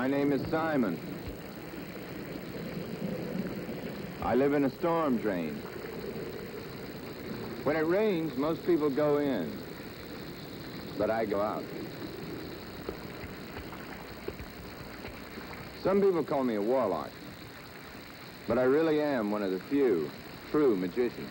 name is Simon. I live in a storm drain. When it rains, most people go in, but I go out. Some people call me a warlock, but I really am one of the few true magicians.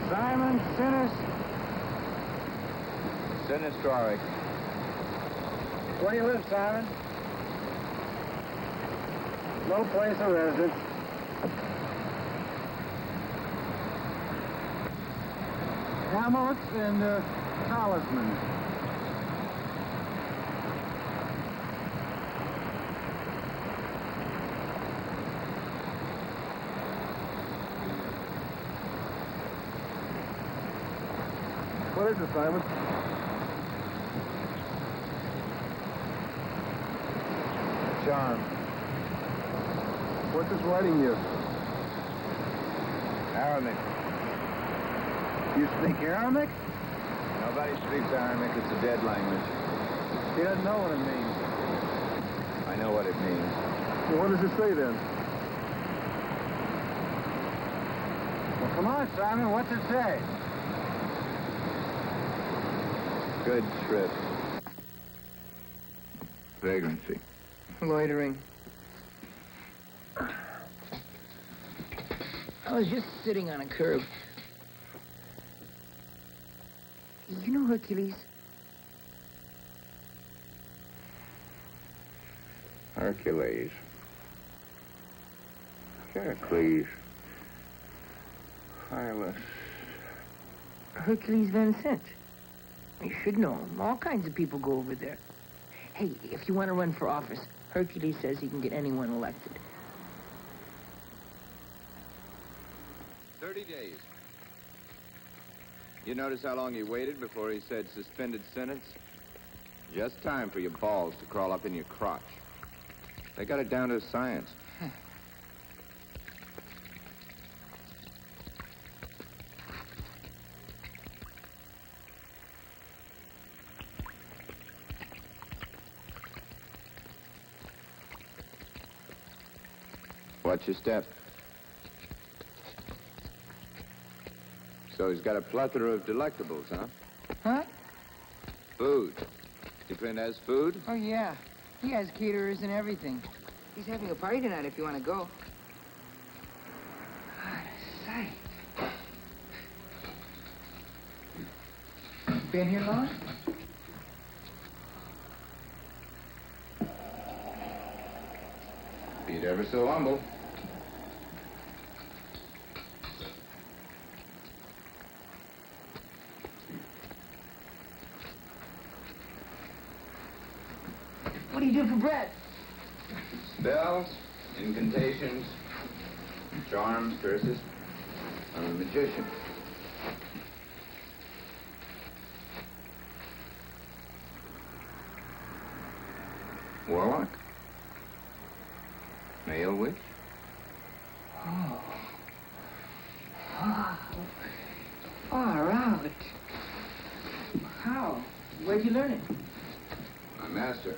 Simon, Sinistrari. where do you live, Simon? No place of residence. Amulets and talismans. What is it, Simon? Charm. What's this writing you? Aramaic. You speak Aramaic? Nobody speaks Aramaic. It's a dead language. He doesn't know what it means. I know what it means. Well, what does it say then? Well, come on, Simon. What's it say? Good trip. Vagrancy. Loitering. I was just sitting on a curb. You know Hercules? Hercules. Heracles. Hylas. Hercules Vincent. You should know him. All kinds of people go over there. Hey, if you want to run for office, Hercules says he can get anyone elected. 30 days. You notice how long he waited before he said suspended sentence? Just time for your balls to crawl up in your crotch. They got it down to a science. Watch your step. So he's got a plethora of delectables, huh? Huh? Food. Your friend has food? Oh, yeah. He has caterers and everything. He's having a party tonight if you want to go. What a sight. Been here long? Be it ever so humble. What do you do for bread? Spells, incantations, charms, curses. I'm a magician. Warlock? Male witch? Oh. Oh. Far out. How? Where'd you learn it? My master.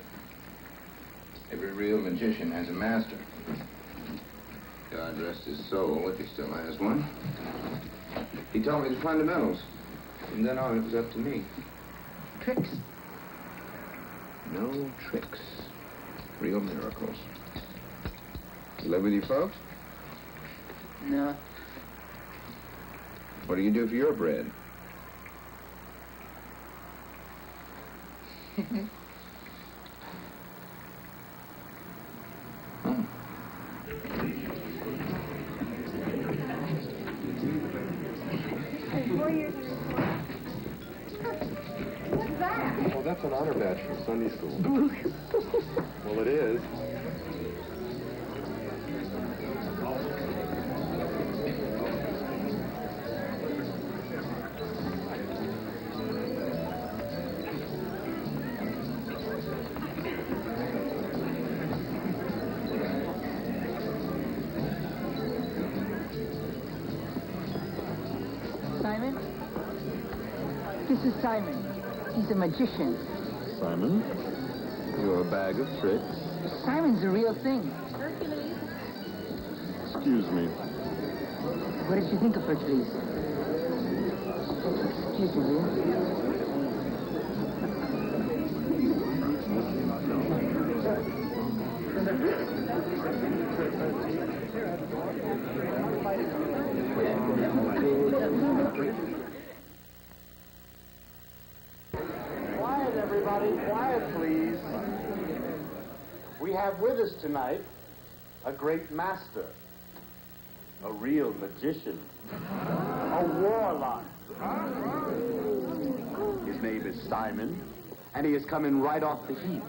Every real magician has a master. God rest his soul, if he still has one. He taught me the fundamentals. From then on, it was up to me. Tricks. No tricks. Real miracles. You live with your folks? No. What do you do for your bread? Oh. What's that? Well, that's an honor badge from Sunday school. Well, it is. Simon? This is Simon. He's a magician. Simon, you're a bag of tricks. Simon's the real thing. Excuse me. What did you think of Hercules? Excuse me, will you? Quiet, everybody. Quiet, please. We have with us tonight a great master, a real magician, a warlock. His name is Simon, and he is coming right off the heap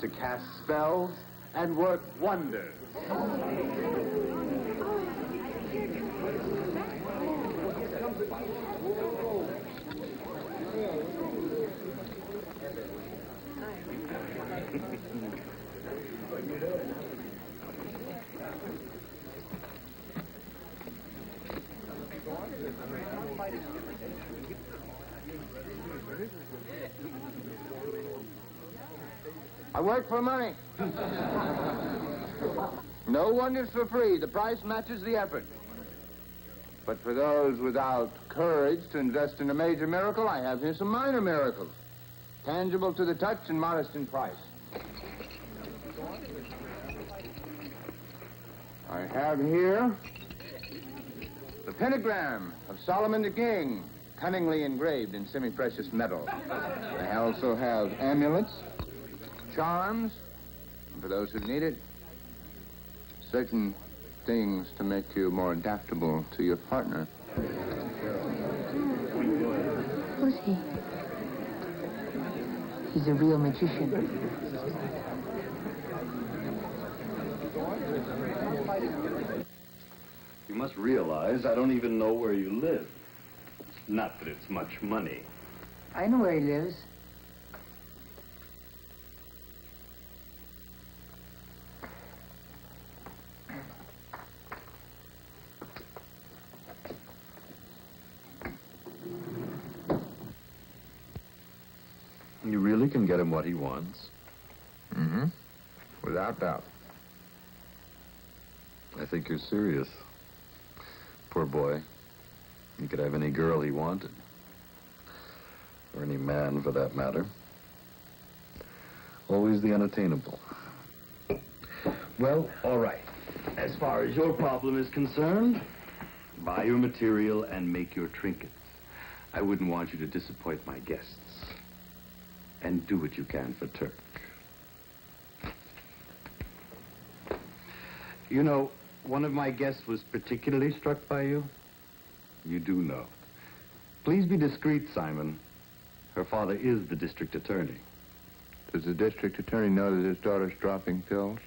to cast spells and work wonders. I work for money. No wonders for free. The price matches the effort. But for those without courage to invest in a major miracle, I have here some minor miracles. Tangible to the touch and modest in price. I have here the pentagram of Solomon the King, cunningly engraved in semi-precious metal. I also have amulets, charms, and for those who need it, certain things to make you more adaptable to your partner. Who's he? He's a real magician. You must realize I don't even know where you live. Not that it's much money. I know where he lives. You really can get him what he wants. Mm-hmm. Without doubt. I think you're serious. Poor boy. He could have any girl he wanted. Or any man, for that matter. Always the unattainable. Well, all right. As far as your problem is concerned, buy your material and make your trinkets. I wouldn't want you to disappoint my guests. And do what you can for Turk. You know, one of my guests was particularly struck by you. You do know. Please be discreet, Simon. Her father is the district attorney. Does the district attorney know that his daughter's dropping pills?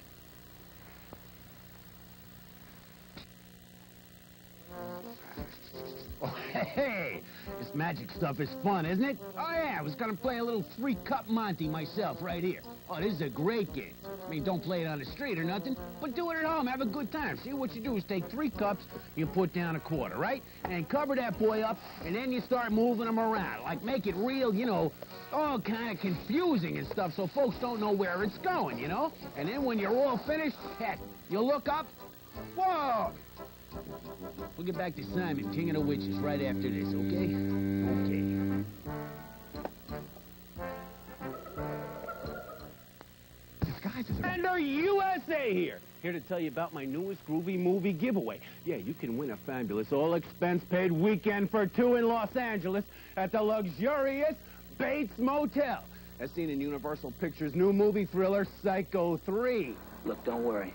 Oh, hey, this magic stuff is fun, isn't it? Oh, yeah, I was gonna play a little three-cup Monty myself right here. Oh, this is a great game. I mean, don't play it on the street or nothing, but do it at home, have a good time. See, what you do is take 3 cups, you put down a quarter, right? And cover that boy up, and then you start moving him around. Like, make it real, you know, all kind of confusing and stuff so folks don't know where it's going, you know? And then when you're all finished, heck, you look up, whoa! We'll get back to Simon, King of the Witches, right after this, okay? Okay. Disguises USA here to tell you about my newest Groovie movie giveaway. Yeah, you can win a fabulous all-expense-paid weekend for two in Los Angeles at the luxurious Bates Motel, as seen in Universal Pictures' new movie thriller, Psycho 3. Look, don't worry.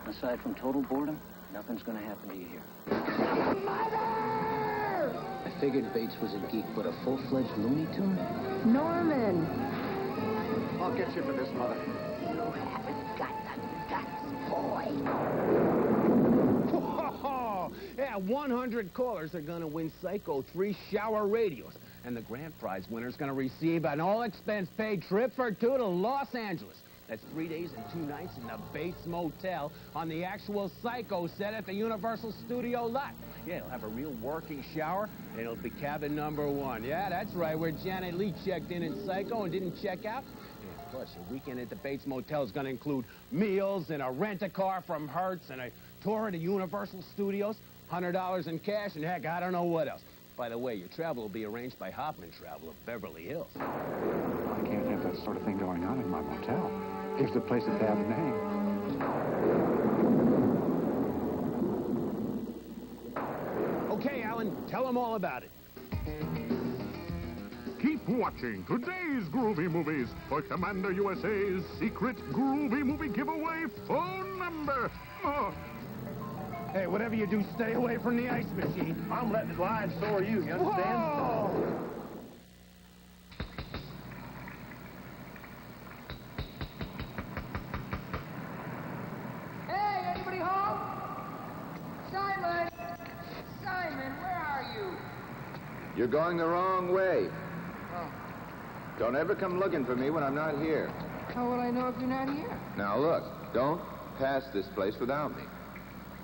Aside from total boredom, nothing's gonna happen to you here. Mother! I figured Bates was a geek, but a full-fledged Looney Tune? Norman! I'll get you for this, Mother. You haven't got the guts, boy. Whoa! Yeah, 100 callers are gonna win Psycho 3 shower radios. And the grand prize winner's gonna receive an all-expense-paid trip for two to Los Angeles. That's 3 days and 2 nights in the Bates Motel on the actual Psycho set at the Universal Studio lot. Yeah, it'll have a real working shower, and it'll be cabin number 1. Yeah, that's right, where Janet Leigh checked in Psycho and didn't check out. Yeah, plus, your weekend at the Bates Motel is gonna include meals and a rent-a-car from Hertz and a tour of the Universal Studios, $100 in cash, and heck, I don't know what else. By the way, your travel will be arranged by Hoffman Travel of Beverly Hills. I can't have that sort of thing going on in my motel. Gives the place a bad name. Okay, Alan, tell them all about it. Keep watching today's Groovie Movies for Commander USA's secret Groovie Movie giveaway phone number. Oh. Hey, whatever you do, stay away from the ice machine. I'm letting it lie, and so are you understand? Whoa! Hey, anybody home? Simon! Simon, where are you? You're going the wrong way. Oh. Don't ever come looking for me when I'm not here. How will I know if you're not here? Now, look, don't pass this place without me.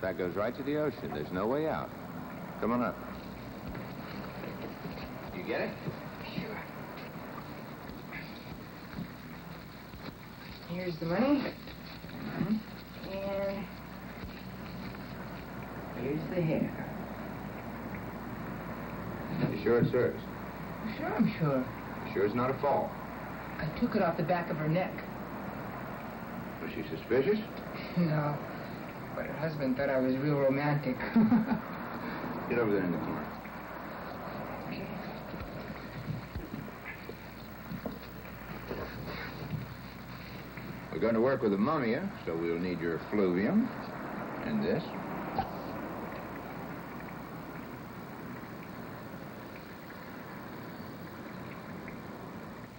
That goes right to the ocean. There's no way out. Come on up. You get it? Sure. Here's the money. And here's the hair. You sure it's hers? Sure, I'm sure. You sure it's not a fall? I took it off the back of her neck. Was she suspicious? No. But her husband thought I was real romantic. Get over there in the corner. Okay. We're going to work with a mummy, so we'll need your fluvium and this.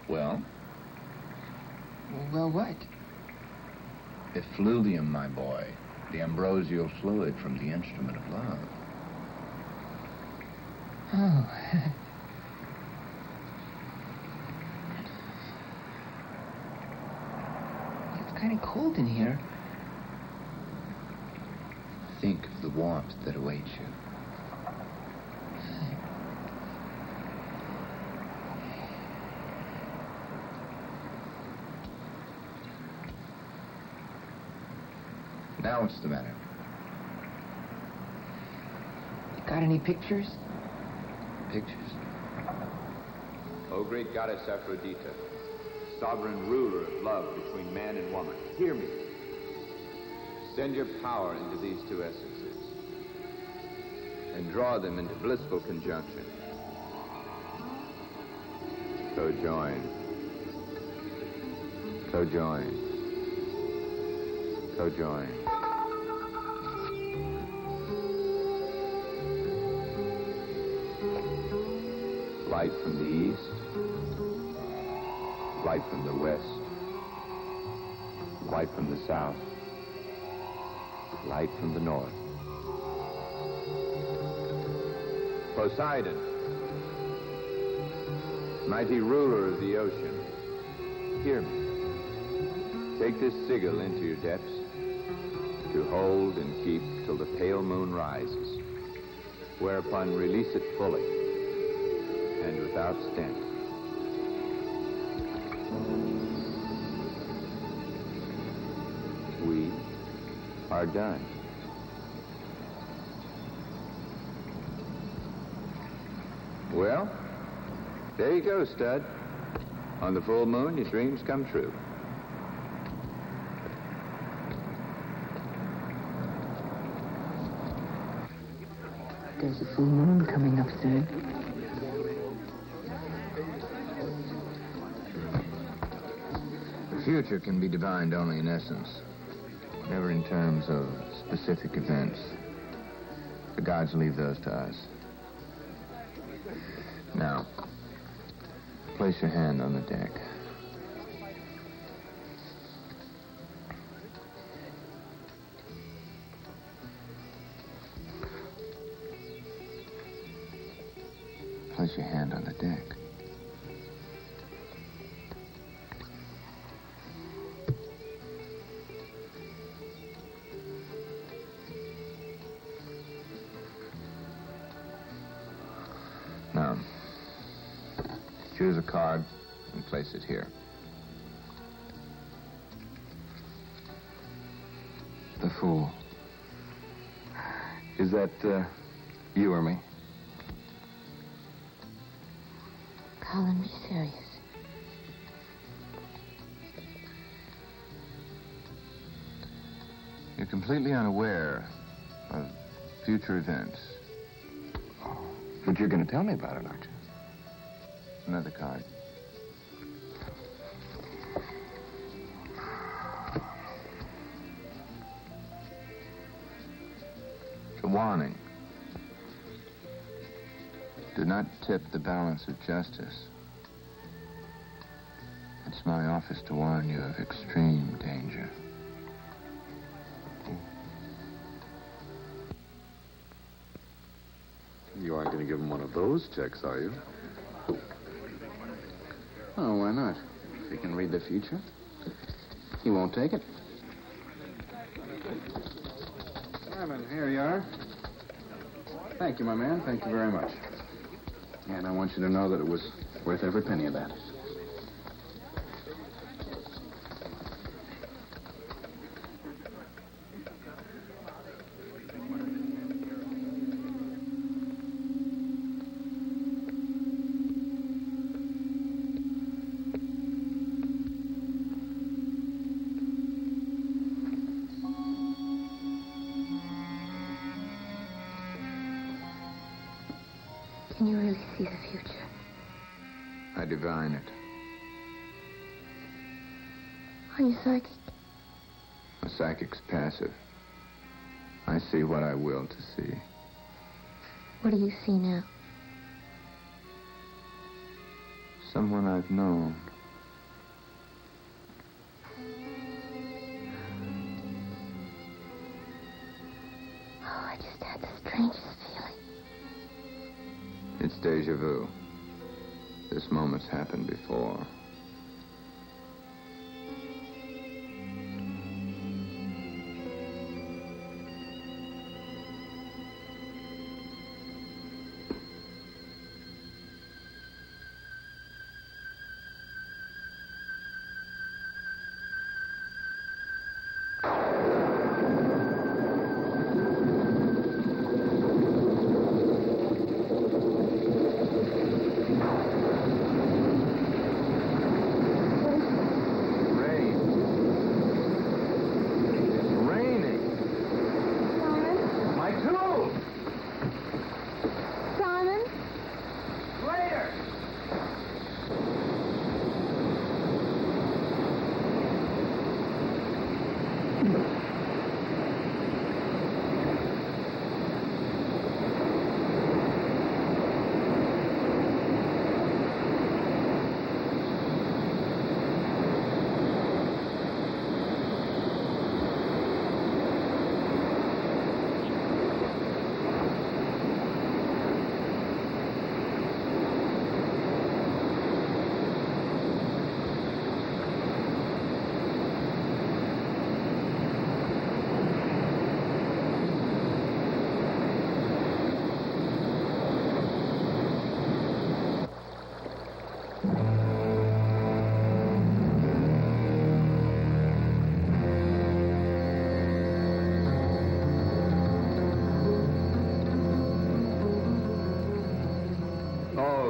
Well? Well, what? Effluvium, my boy. The ambrosial fluid from the instrument of love. Oh. It's kind of cold in here. Think of the warmth that awaits you. Now what's the matter? Got any pictures? Pictures? O great goddess Aphrodite, sovereign ruler of love between man and woman, hear me. Send your power into these two essences and draw them into blissful conjunction. Co-join. Co-join. Co-join. Light from the east, light from the west, light from the south, light from the north. Poseidon, mighty ruler of the ocean, hear me. Take this sigil into your depths to hold and keep till the pale moon rises, whereupon release it fully and without stint. We are done. Well, there you go, stud. On the full moon, your dreams come true. There's a full moon coming up soon. The future can be divined only in essence, never in terms of specific events. The gods leave those to us. Now, place your hand on the deck. Place your hand on the deck. Now, choose a card and place it here. The Fool. Is that, you or me? Colin, be serious. You're completely unaware of future events. But you're going to tell me about it, aren't you? Another card. It's a warning. Do not tip the balance of justice. It's my office to warn you of extreme danger. You aren't going to give him one of those checks, are you? Oh, why not? If he can read the future, he won't take it. Simon, here you are. Thank you, my man. Thank you very much. And I want you to know that it was worth every penny of that. Can you really see the future? I divine it. Are you psychic? A psychic's passive. I see what I will to see. What do you see now? Someone I've known. Oh, I just had the strangest feeling. It's deja vu. This moment's happened before.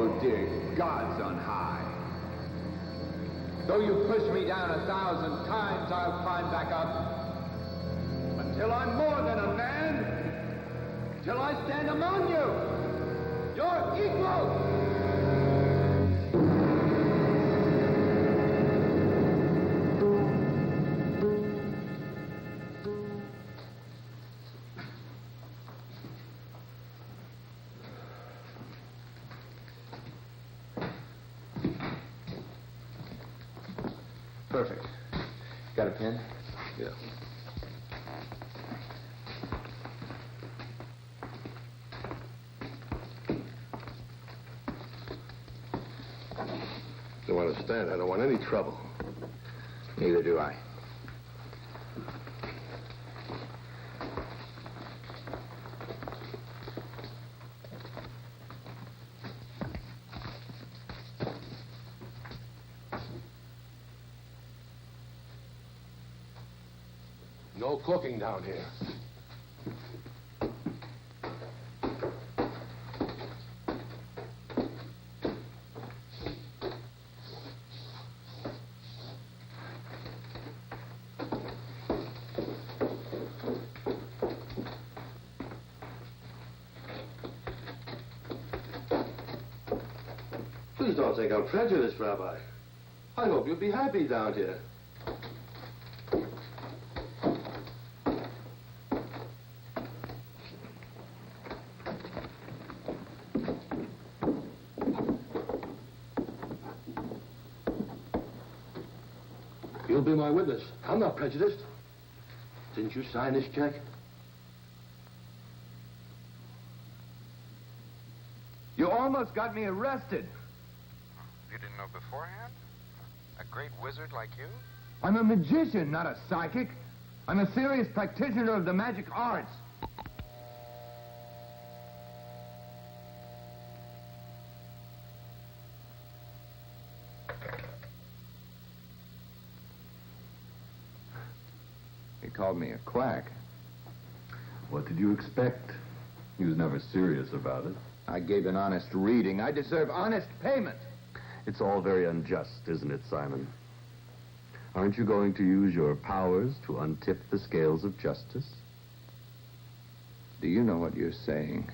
Oh, dear gods on high. Though you push me down 1,000 times, I'll climb back up. Until I'm more than a man. Till I stand among you. Your equal. Perfect. Got a pen? Yeah. Don't understand. I don't want any trouble. Neither do I. No cooking down here. Please don't think I'm prejudiced, Rabbi. I hope you'll be happy down here. You'll be my witness. I'm not prejudiced. Didn't you sign this check? You almost got me arrested. You didn't know beforehand? A great wizard like you? I'm a magician, not a psychic. I'm a serious practitioner of the magic arts. He called me a quack. What did you expect? He was never serious about it. I gave an honest reading. I deserve honest payment. It's all very unjust, isn't it, Simon? Aren't you going to use your powers to untip the scales of justice? Do you know what you're saying?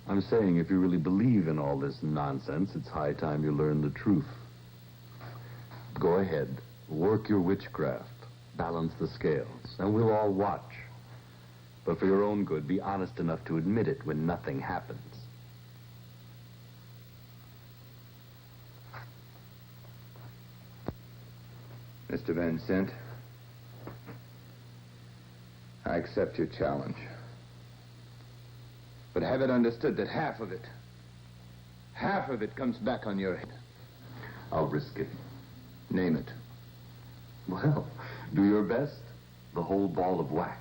I'm saying if you really believe in all this nonsense, it's high time you learn the truth. Go ahead, work your witchcraft, balance the scales, and we'll all watch. But for your own good, be honest enough to admit it when nothing happens. Mr. Van Sant, I accept your challenge. But have it understood that half of it comes back on your head. I'll risk it. Name it. Well, do your best. The whole ball of wax.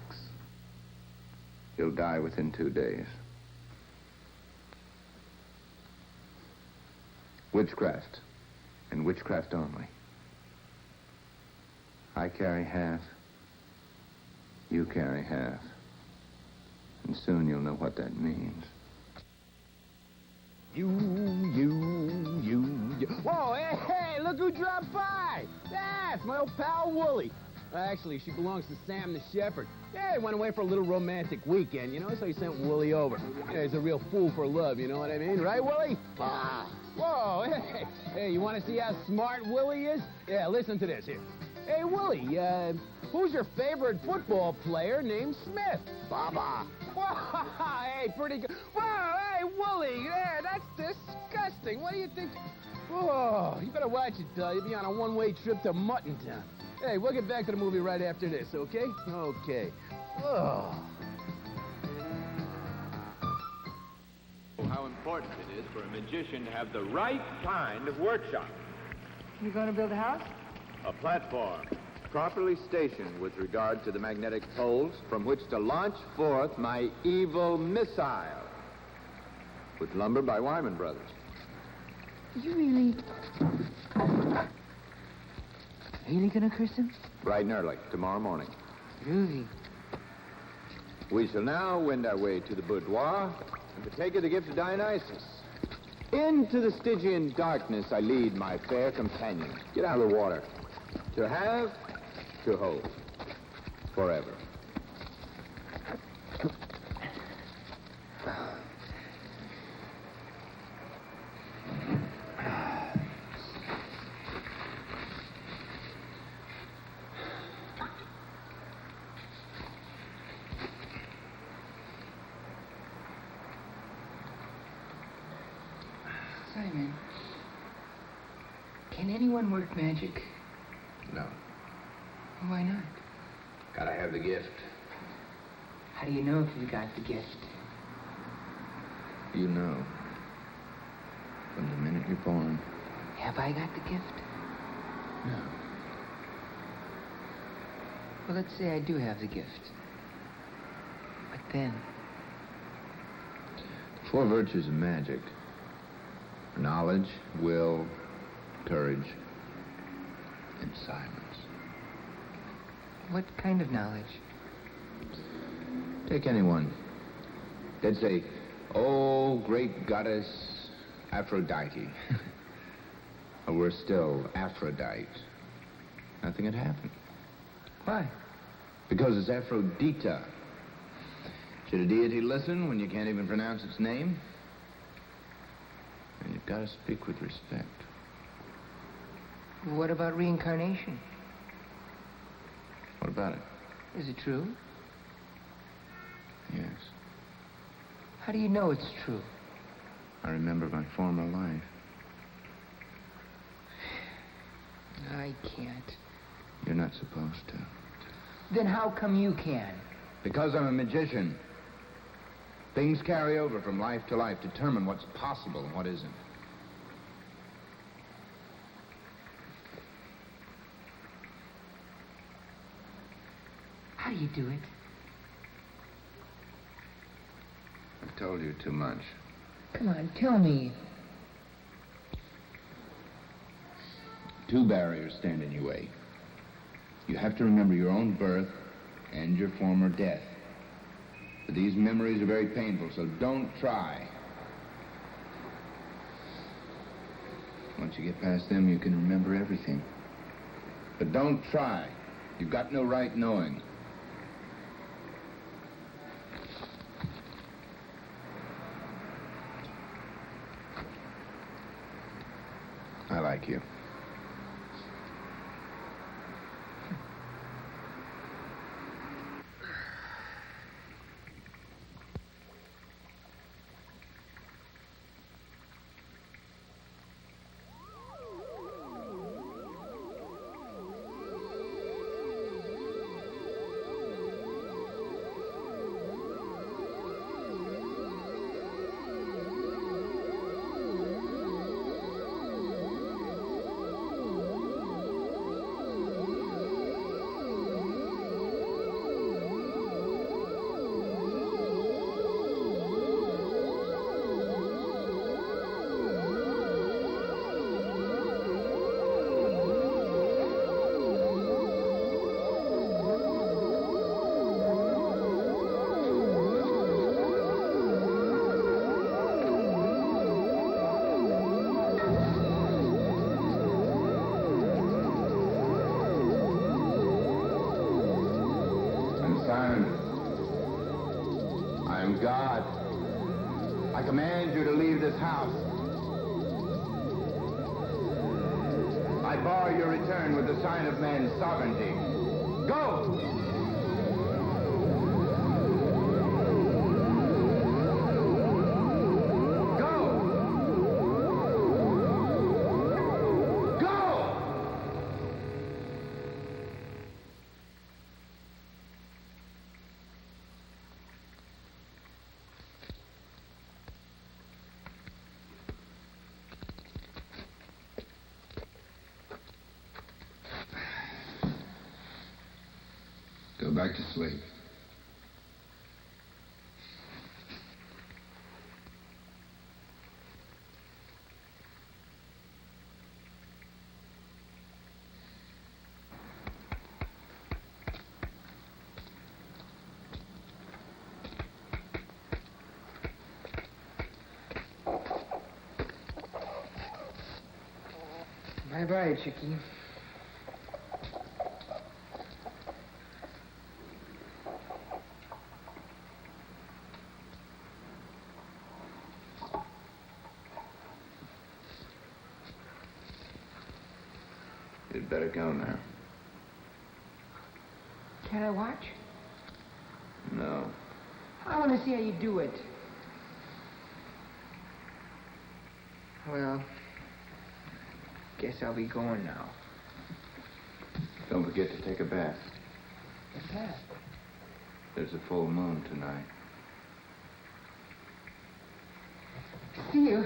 You'll die within 2 days. Witchcraft, and witchcraft only. I carry half. You carry half. And soon you'll know what that means. You. Whoa, hey, look who dropped by. That's my old pal, Wooly. Actually, she belongs to Sam the Shepherd. Yeah, he went away for a little romantic weekend, you know, so he sent Wooly over. Yeah, he's a real fool for love, you know what I mean? Right, Wooly? Ah. Whoa, hey, you want to see how smart Wooly is? Yeah, listen to this, here. Hey, Wooly, who's your favorite football player named Smith? Baba. Whoa, hey, pretty good. Whoa, hey, Wooly, yeah, that's disgusting. What do you think? Whoa, you better watch it, you'll be on a one-way trip to Muttontown. Hey, we'll get back to the movie right after this, okay? Okay. Oh. How important it is for a magician to have the right kind of workshop. You going to build a house? A platform. Properly stationed with regard to the magnetic poles from which to launch forth my evil missile. With lumber by Wyman Brothers. You really gonna curse him? Bright and early, tomorrow morning. Groovy. We shall now wend our way to the boudoir and partake of the gift of Dionysus. In Into the Stygian darkness I lead my fair companion. Get out of the water. To have, to hold. Forever. Simon, can anyone work magic? No. Why not? Gotta have the gift. How do you know if you got the gift? You know. From the minute you're born. Have I got the gift? No. Well, let's say I do have the gift. What then? The four virtues of magic. Knowledge, will, courage, and silence. What kind of knowledge? Take anyone. They'd say, oh, great goddess Aphrodite. Or worse still, Aphrodite. Nothing had happened. Why? Because it's Aphrodita. Should a deity listen when you can't even pronounce its name? And you've got to speak with respect. What about reincarnation? What about it? Is it true? Yes. How do you know it's true? I remember my former life. I can't. You're not supposed to. Then how come you can? Because I'm a magician. Things carry over from life to life, determine what's possible and what isn't. How do you do it? I've told you too much. Come on, tell me. Two barriers stand in your way. You have to remember your own birth and your former death. But these memories are very painful, so don't try. Once you get past them, you can remember everything. But don't try. You've got no right knowing. I like you. I am God. I command you to leave this house. I bar your return with the sign of man's sovereignty. Go! Go back to sleep. Bye-bye, Chickie. You'd better go now. Can I watch? No. I want to see how you do it. Well, guess I'll be going now. Don't forget to take a bath. What's that? There's a full moon tonight. See you.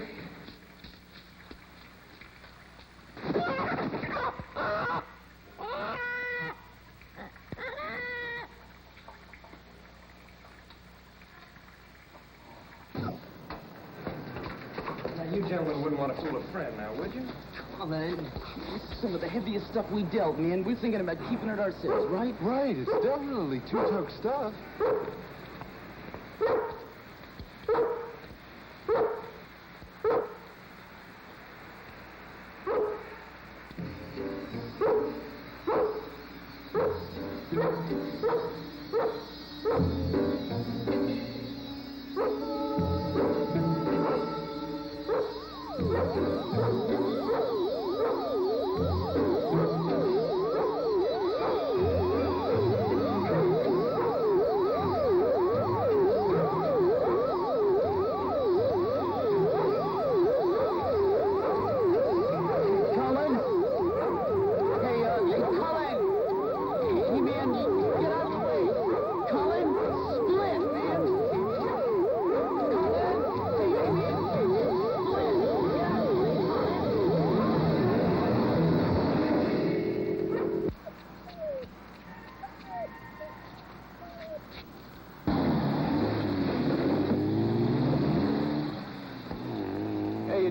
You gentlemen wouldn't want to fool a friend now, would you? Oh, man, this is some of the heaviest stuff we dealt, man. We're thinking about keeping it ourselves, right? Right, it's definitely two-toke stuff.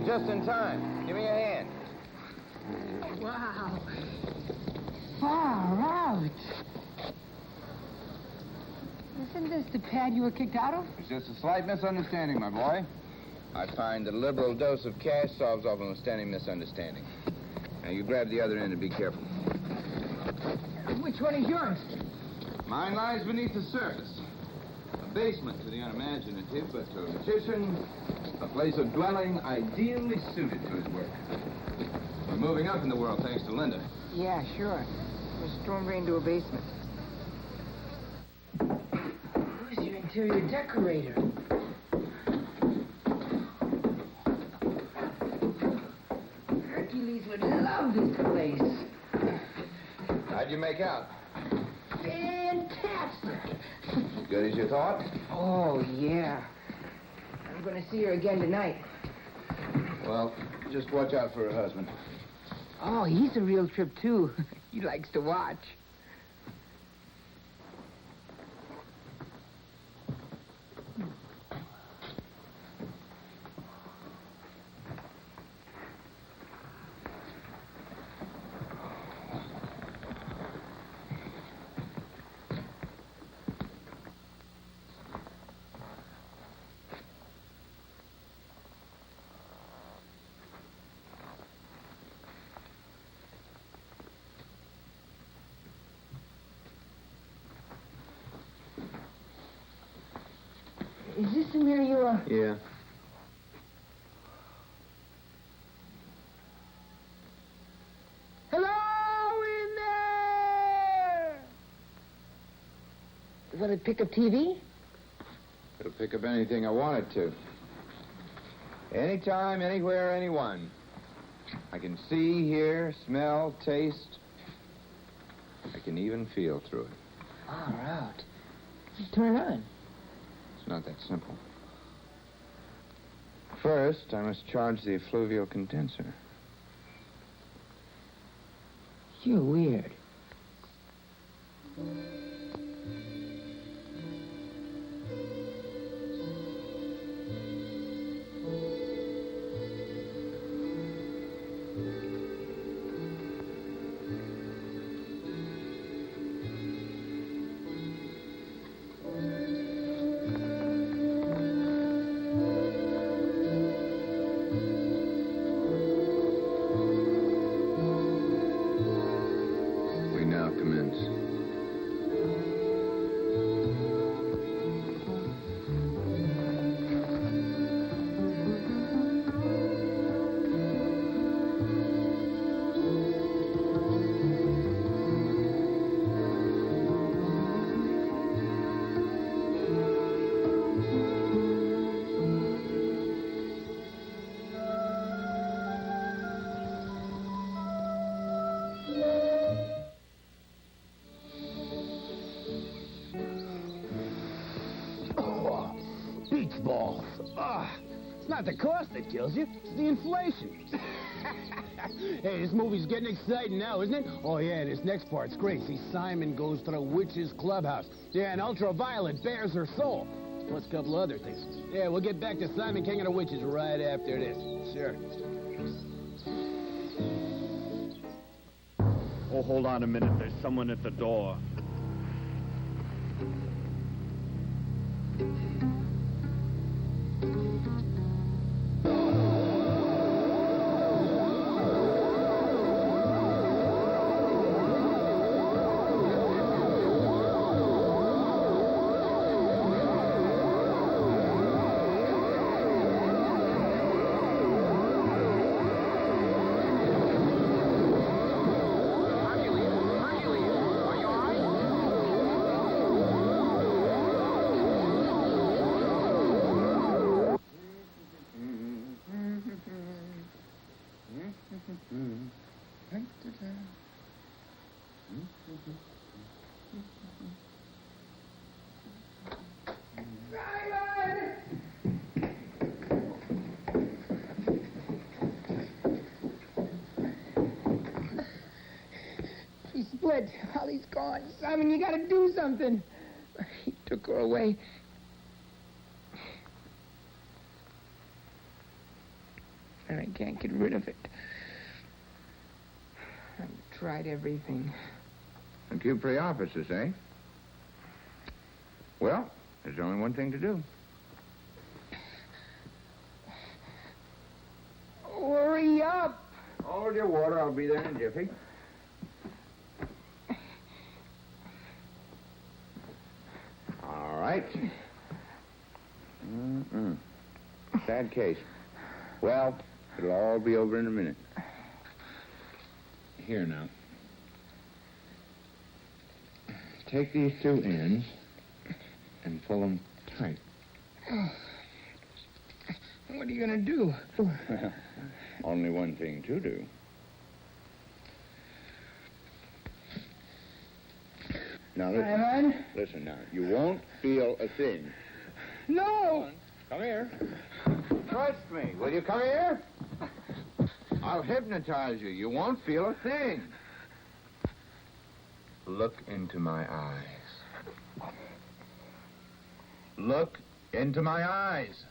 Just in time. Give me a hand. Wow. Far out. Isn't this the pad you were kicked out of? It's just a slight misunderstanding, my boy. I find that a liberal dose of cash solves almost any misunderstanding. Now, you grab the other end and be careful. Which one is yours? Mine lies beneath the surface. A basement to the unimaginative, but to a magician, a place of dwelling ideally suited to his work. We're moving up in the world thanks to Linda. Yeah, sure. We're stormed right into a basement. Who's your interior decorator? Hercules would love this place. How'd you make out? Fantastic. As good as you thought? Oh, yeah. I'm going to see her again tonight. Well, just watch out for her husband. Oh, he's a real trip, too. He likes to watch. Is this the mirror you are? Yeah. Hello in there! Will it pick up TV? It'll pick up anything I want it to. Anytime, anywhere, anyone. I can see, hear, smell, taste. I can even feel through it. All right. Just turn it on. It's not that simple. First, I must charge the effluvial condenser. You're weird. balls. Ah, it's not the cost that kills you, it's the inflation. Hey, this movie's getting exciting now, isn't it? Oh, yeah, this next part's great. See, Simon goes to the witch's clubhouse. Yeah, and Ultraviolet bears her soul. Plus a couple other things. Yeah, we'll get back to Simon King of the Witches right after this. Sure. Oh, hold on a minute. There's someone at the door. She split. Holly's gone. Simon, you gotta do something. He took her away. And I can't get rid of it. I've tried everything. And cute for the officers, eh? Well, there's only one thing to do. Hurry up! Hold your water. I'll be there in a jiffy. All right. Sad case. Well, it'll all be over in a minute. Here now. Take these two ends and pull them tight. What are you gonna do? Well, only one thing to do. Now listen. Simon? Listen now. You won't feel a thing. No! Come here. Trust me. Will you come here? I'll hypnotize you. You won't feel a thing. Look into my eyes. Look into my eyes.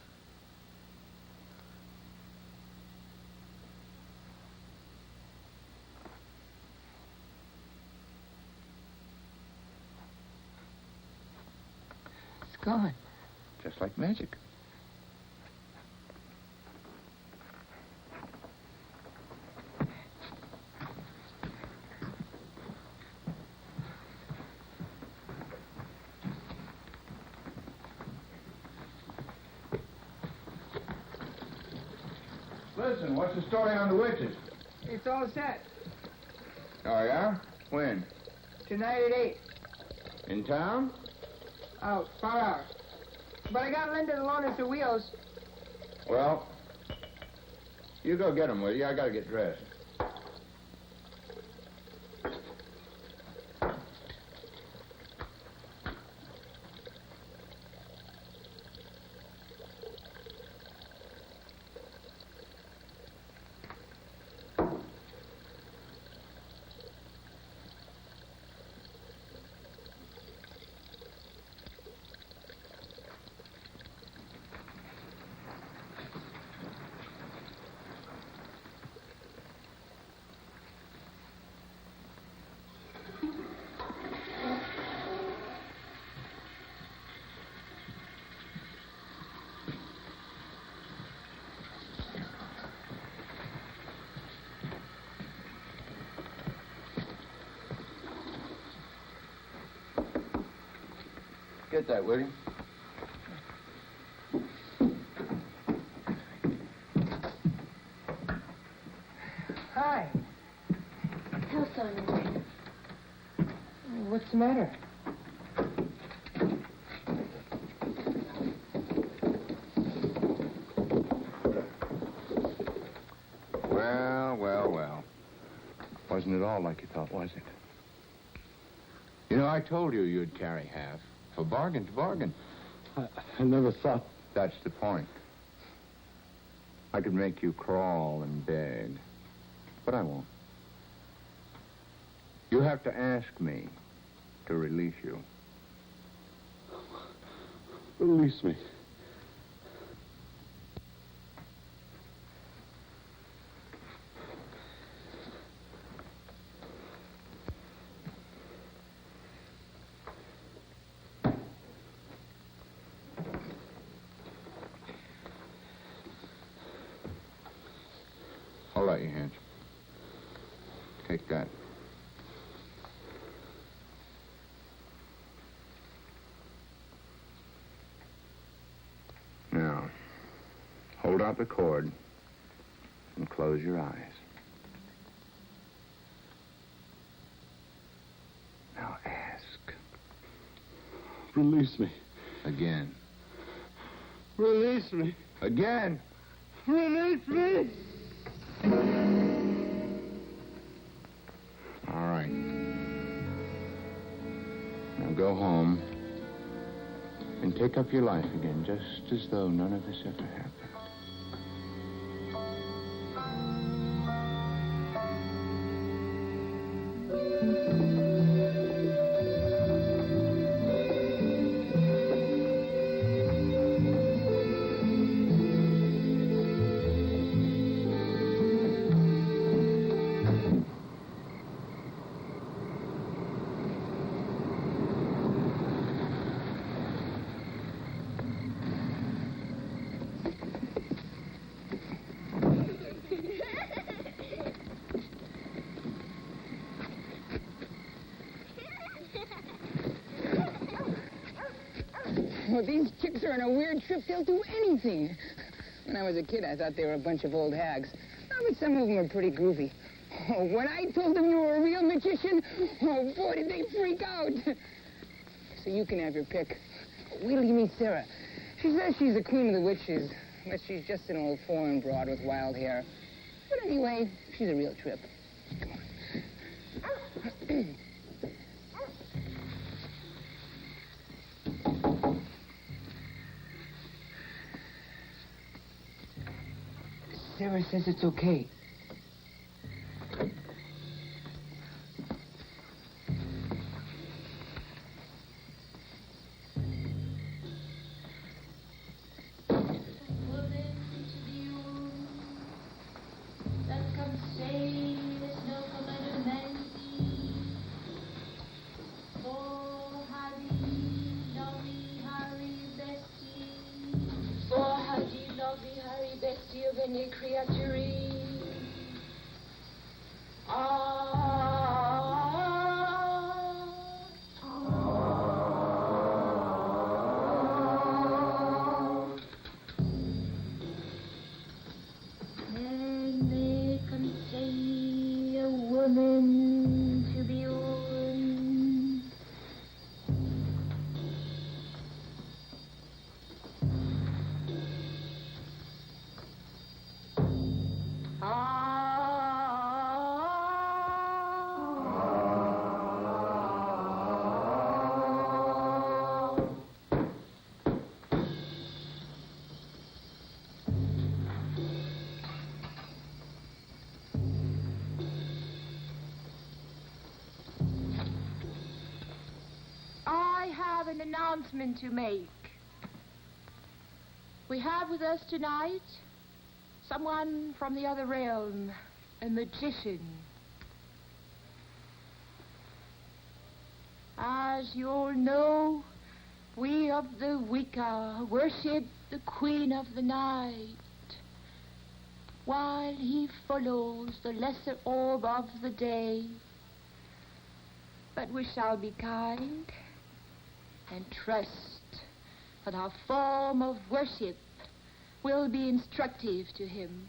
It's gone. Just like magic. Listen, what's the story on the witches? It's all set. Oh, yeah? When? Tonight at 8. In town? Out, far out. But I got Linda to loan us the wheels. Well, you go get them, will you? I gotta get dressed. Get that, will you? Hi. Tell Simon. What's the matter? Well. Wasn't it all like you thought, was it? You know, I told you you'd carry half. For bargain to bargain. I never thought That's the point. I could make you crawl and beg, but I won't. You have to ask me to release you. Release me. Hold out your hands. Take that. Now, hold out the cord and close your eyes. Now ask. Release me. Again. Release me. Again. Release me. All right. Now go home and take up your life again, just as though none of this ever happened. Well, these chicks are on a weird trip. They'll do anything. When I was a kid, I thought they were a bunch of old hags. Oh, but some of them are pretty groovy. Oh, when I told them you were a real magician, oh, boy, did they freak out. So you can have your pick. Wait till you meet Sarah. She says she's the queen of the witches, but she's just an old foreign broad with wild hair. But anyway, she's a real trip. Come on. Sarah says it's okay. Any creature. And they can say a woman to be one. An announcement to make. We have with us tonight someone from the other realm, a magician. As you all know, we of the Wicca worship the Queen of the Night, while he follows the lesser orb of the day. But we shall be kind and trust that our form of worship will be instructive to him.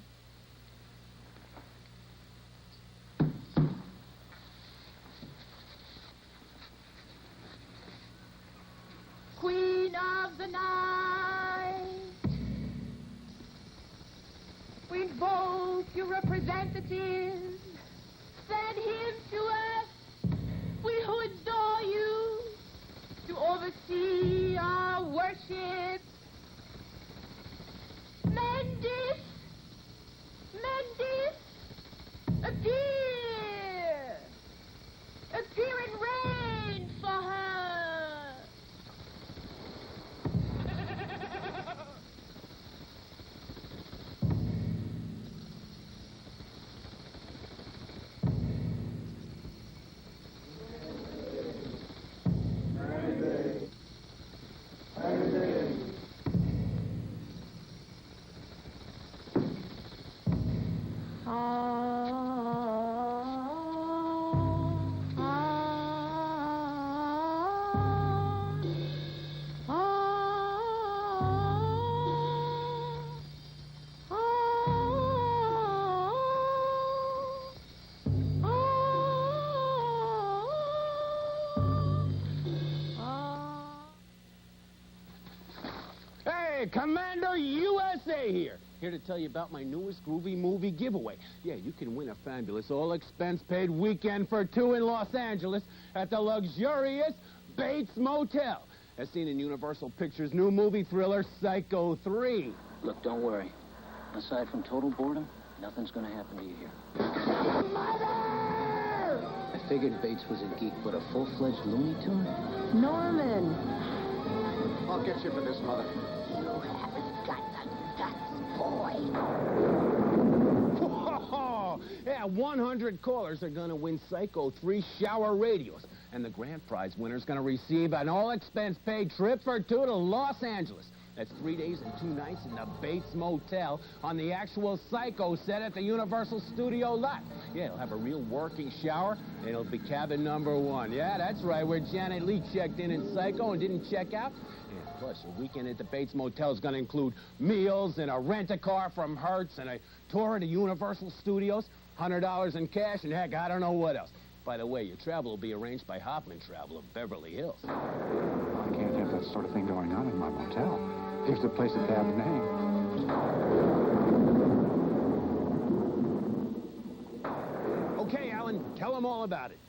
Queen of the Night, we invoke your representative. Send him to us. We who adore you, to oversee our worship. Mandis! Mandis! Appear! Appear and reign for her! Hey, Commander USA here. Here to tell you about my newest Groovie movie giveaway. Yeah, you can win a fabulous all-expense-paid weekend for two in Los Angeles at the luxurious Bates Motel, as seen in Universal Pictures' new movie thriller, Psycho 3. Look, don't worry. Aside from total boredom, nothing's gonna happen to you here. I figured Bates was a geek, but a full-fledged Looney Tune? Norman! I'll get you for this, Mother. You haven't got the guts, boy. Yeah, 100 callers are going to win Psycho 3 shower radios. And the grand prize winner's going to receive an all-expense-paid trip for two to Los Angeles. That's 3 days and 2 nights in the Bates Motel on the actual Psycho set at the Universal Studio lot. Yeah, it'll have a real working shower, and it'll be cabin number 1. Yeah, that's right, where Janet Leigh checked in Psycho and didn't check out. Yeah, plus, a weekend at the Bates Motel is going to include meals and a rent-a-car from Hertz and a tour of the Universal Studios, $100 in cash, and heck, I don't know what else. By the way, your travel will be arranged by Hoffman Travel of Beverly Hills. I can't have that sort of thing going on in my motel. Here's the place that they have a name. Okay, Alan, tell them all about it.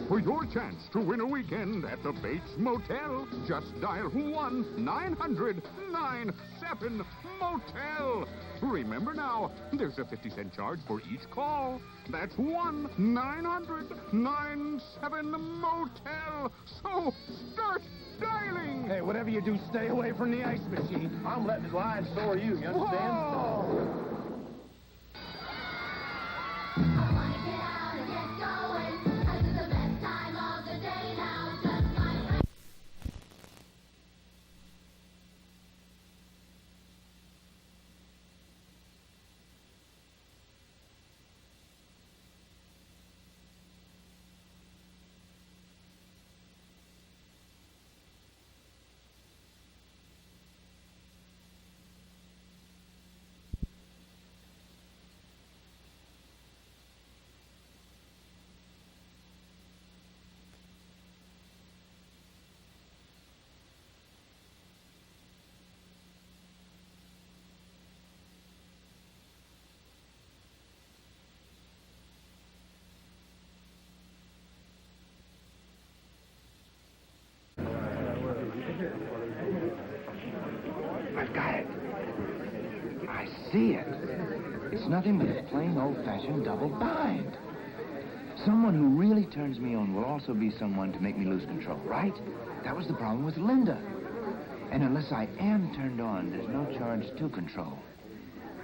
For your chance to win a weekend at the Bates Motel, just dial 1-900-97-MOTEL. Remember now, there's a 50-cent charge for each call. That's 1-900-97-MOTEL. So start dialing. Hey, whatever you do, stay away from the ice machine. I'm letting it lie, and so are you. You understand? Whoa! I've got it. I see it. It's nothing but a plain old-fashioned double bind. Someone who really turns me on will also be someone to make me lose control, right? That was the problem with Linda. And unless I am turned on, there's no charge to control.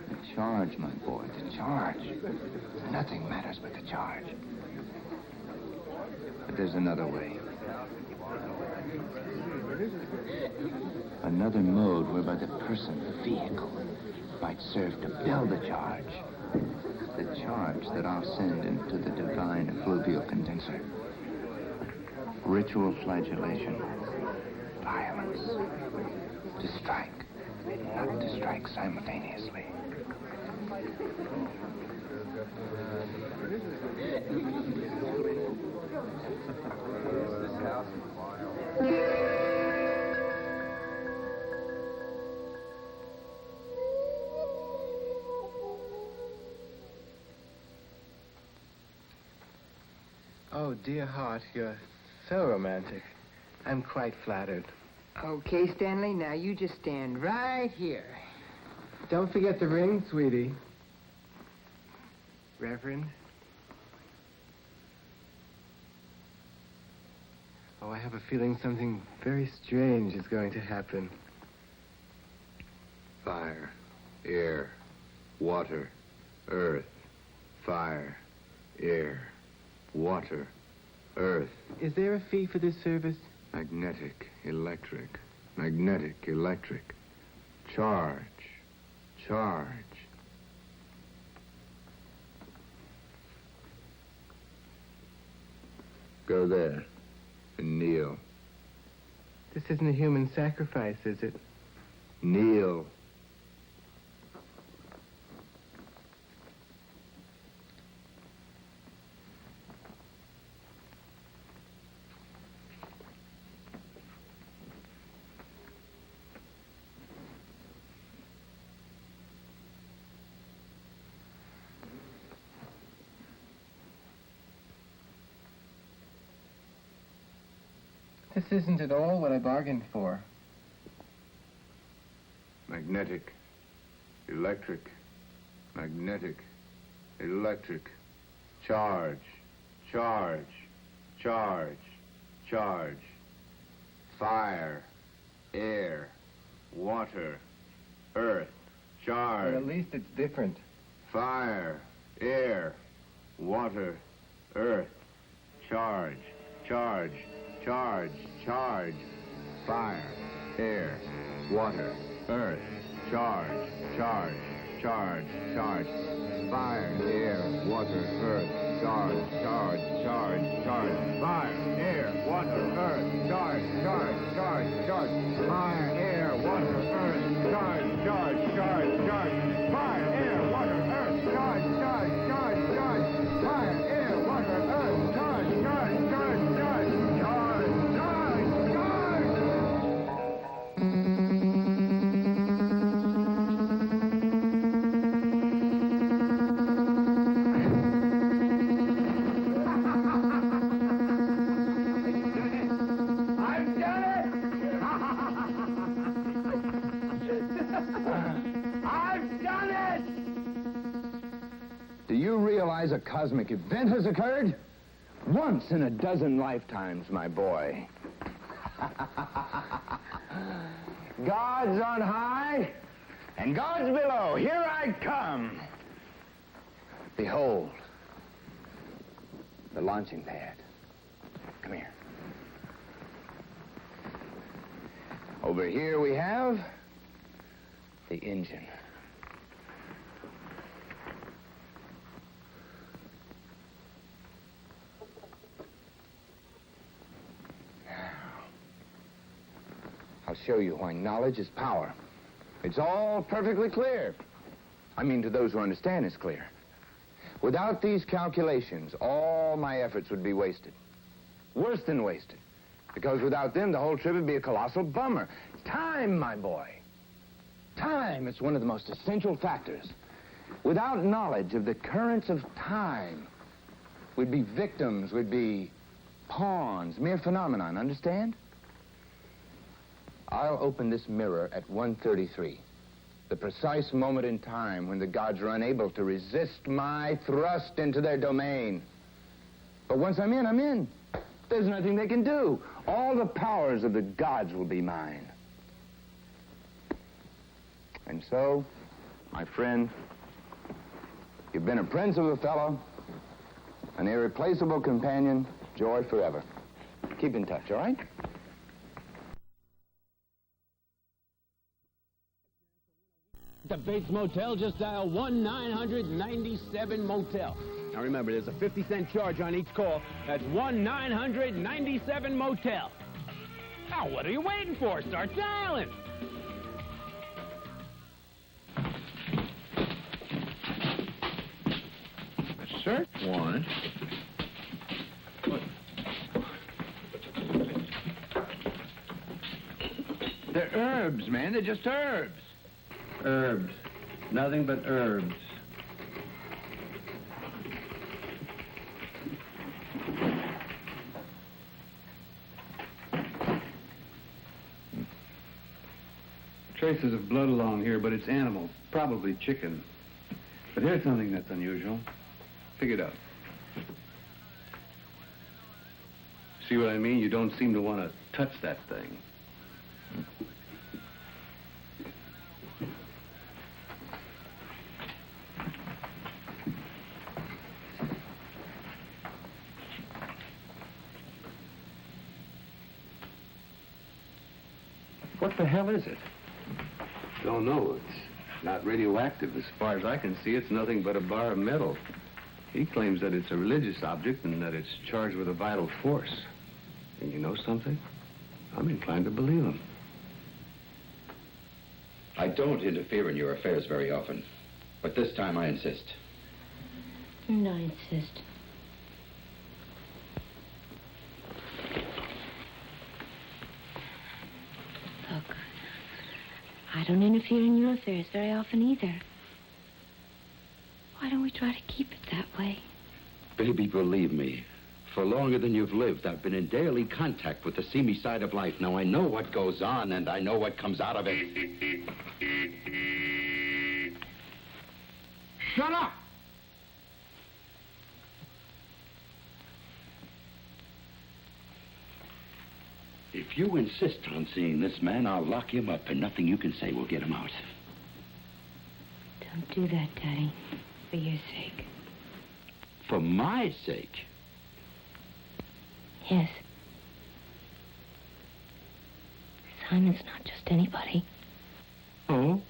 The charge, my boy, the charge. Nothing matters but the charge. But there's another way. Another mode whereby the person, the vehicle, might serve to build the charge. The charge that I'll send into the divine effluvial condenser. Ritual flagellation. Violence. To strike, not to strike simultaneously. Oh, dear heart, you're so romantic. I'm quite flattered. Okay, Stanley, now you just stand right here. Don't forget the ring, sweetie. Reverend? Oh, I have a feeling something very strange is going to happen. Fire, air, water, earth. Fire, air, water, earth. Is there a fee for this service? Magnetic, electric. Magnetic, electric. Charge, charge. Go there and kneel. This isn't a human sacrifice, is it? Kneel. This isn't at all what I bargained for. Magnetic, electric, magnetic, electric. Charge, charge, charge, charge. Fire, air, water, earth. Charge. But at least it's different. Fire, air, water, earth. Charge, charge, charge, charge. Fire, air, water, earth. Charge, charge, charge, charge. Fire, air, water, earth. Charge, charge, charge, charge. Fire, air, water, earth. Charge, charge, charge, charge. Fire, air, water, earth. Charge, charge, charge, charge. Fire, air, water, earth. Charge, charge, charge, charge. Fire, air, water, earth. Charge, charge, charge, charge. Charge, charge, charge. I've done it! I've done it! Do you realize a cosmic event has occurred? Once in a dozen lifetimes, my boy. God's on high, and God's below. Here I come. Behold, the launching pad. Come here. Over here we have the engine. I'll show you why knowledge is power. It's all perfectly clear. I mean, to those who understand, it's clear. Without these calculations, all my efforts would be wasted. Worse than wasted. Because without them, the whole trip would be a colossal bummer. Time, my boy. Time is one of the most essential factors. Without knowledge of the currents of time, we'd be victims, we'd be pawns, mere phenomenon, understand? I'll open this mirror at 1:33, the precise moment in time when the gods are unable to resist my thrust into their domain. But once I'm in, I'm in. There's nothing they can do. All the powers of the gods will be mine. And so, my friend, you've been a prince of a fellow, an irreplaceable companion, joy forever. Keep in touch, all right? The Bates Motel, just dial 1-997-MOTEL. Now remember, there's a 50-cent charge on each call. That's 1-997-MOTEL. Now, what are you waiting for? Start dialing. A search warrant? What? They're herbs, man. They're just herbs. Herbs. Nothing but herbs. Traces of blood along here, but it's animal. Probably chicken. But here's something that's unusual. Pick it up. See what I mean? You don't seem to want to touch that thing. What the hell is it? Don't know. It's not radioactive. As far as I can see, it's nothing but a bar of metal. He claims that it's a religious object and that it's charged with a vital force. And you know something? I'm inclined to believe him. I don't interfere in your affairs very often, but this time I insist. And I insist. Look, I don't interfere in your affairs very often either. Why don't we try to keep it that way? Baby, believe me, for longer than you've lived, I've been in daily contact with the seamy side of life. Now, I know what goes on, and I know what comes out of it. Shut up! If you insist on seeing this man, I'll lock him up, and nothing you can say will get him out. Don't do that, Daddy. For your sake. For my sake? Yes. Simon's not just anybody. Oh?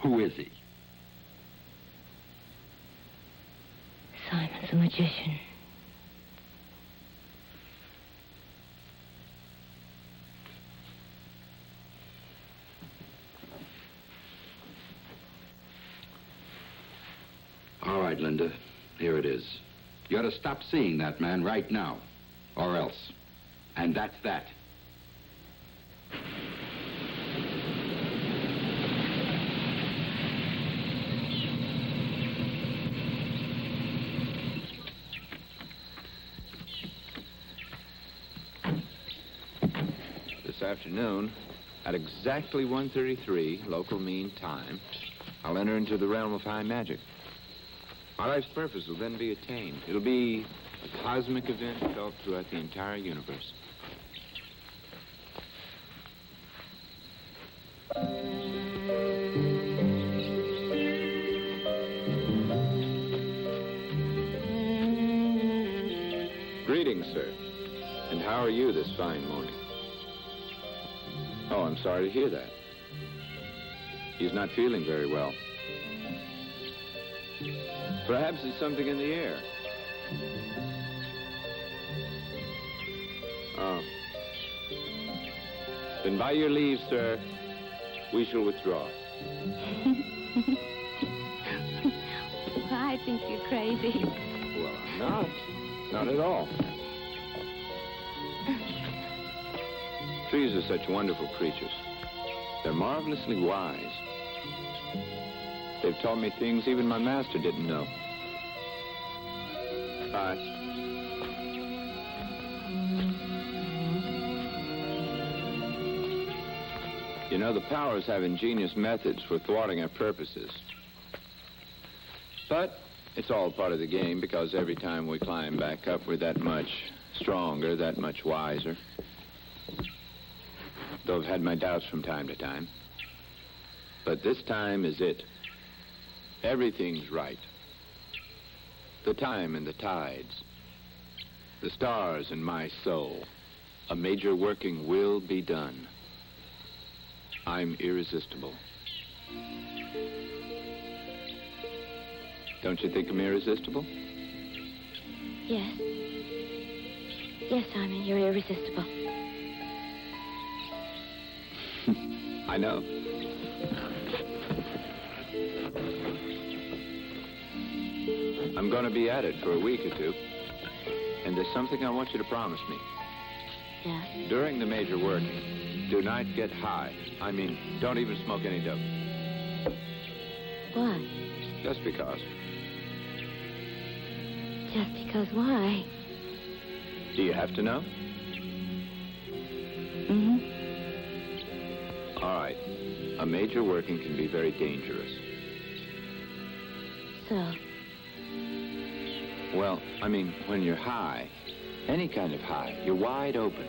Who is he? Simon's a magician. All right, Linda. Here it is. You ought to stop seeing that man right now. Or else. And that's that. This afternoon, at exactly 1:33 local mean time, I'll enter into the realm of high magic. My life's purpose will then be attained. It'll be a cosmic event felt throughout the entire universe. Greetings, sir. And how are you this fine morning? Oh, I'm sorry to hear that. He's not feeling very well. Perhaps it's something in the air. Oh. Then by your leave, sir, we shall withdraw. I think you're crazy. Well, I'm not. Not at all. Trees are such wonderful creatures. They're marvelously wise. They've taught me things even my master didn't know. Bye. You know, the powers have ingenious methods for thwarting our purposes. But it's all part of the game, because every time we climb back up, we're that much stronger, that much wiser. Though I've had my doubts from time to time. But this time is it. Everything's right. The time and the tides. The stars and my soul. A major working will be done. I'm irresistible. Don't you think I'm irresistible? Yes. Yes, Simon, you're irresistible. I know. I'm going to be at it for a week or two. And there's something I want you to promise me. Yeah? During the major working, do not get high. I mean, don't even smoke any dope. Why? Just because. Just because why? Do you have to know? Mm-hmm. All right. A major working can be very dangerous. So? Well, I mean, when you're high, any kind of high, you're wide open.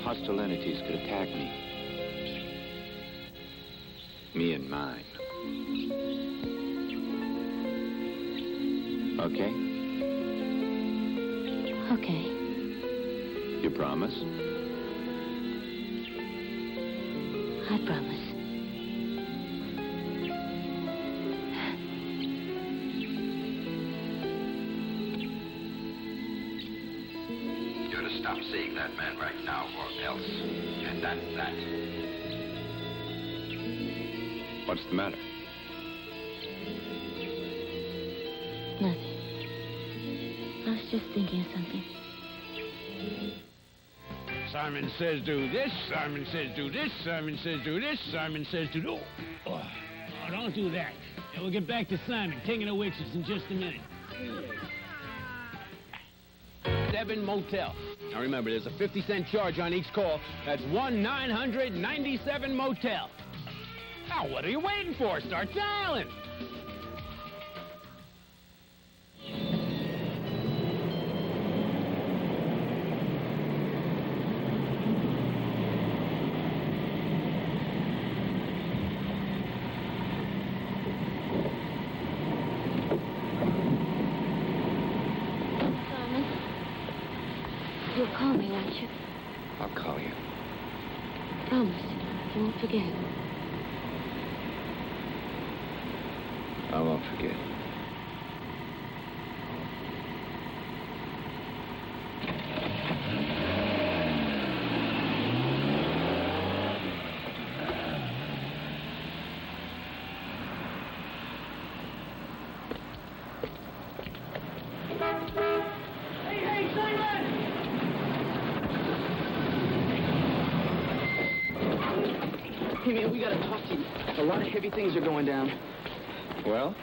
Hostile entities could attack me. Me and mine. Okay? Okay. You promise? I promise. You're to stop seeing that man right now, or else. And that's that. What's the matter? Nothing. I was just thinking of something. Simon says do this, Simon says do this, Simon says do this, Simon says do... Oh, don't do that. And we'll get back to Simon, king of the witches, in just a minute. 7 Motel. Now remember, there's a 50-cent charge on each call. That's 1-997 Motel. Now, what are you waiting for? Start dialing. You'll call me, won't you? I'll call you. Promise. You won't forget. I won't forget. Hey, Simon! Hey, man, we gotta talk to you. A lot of heavy things are going down. Well?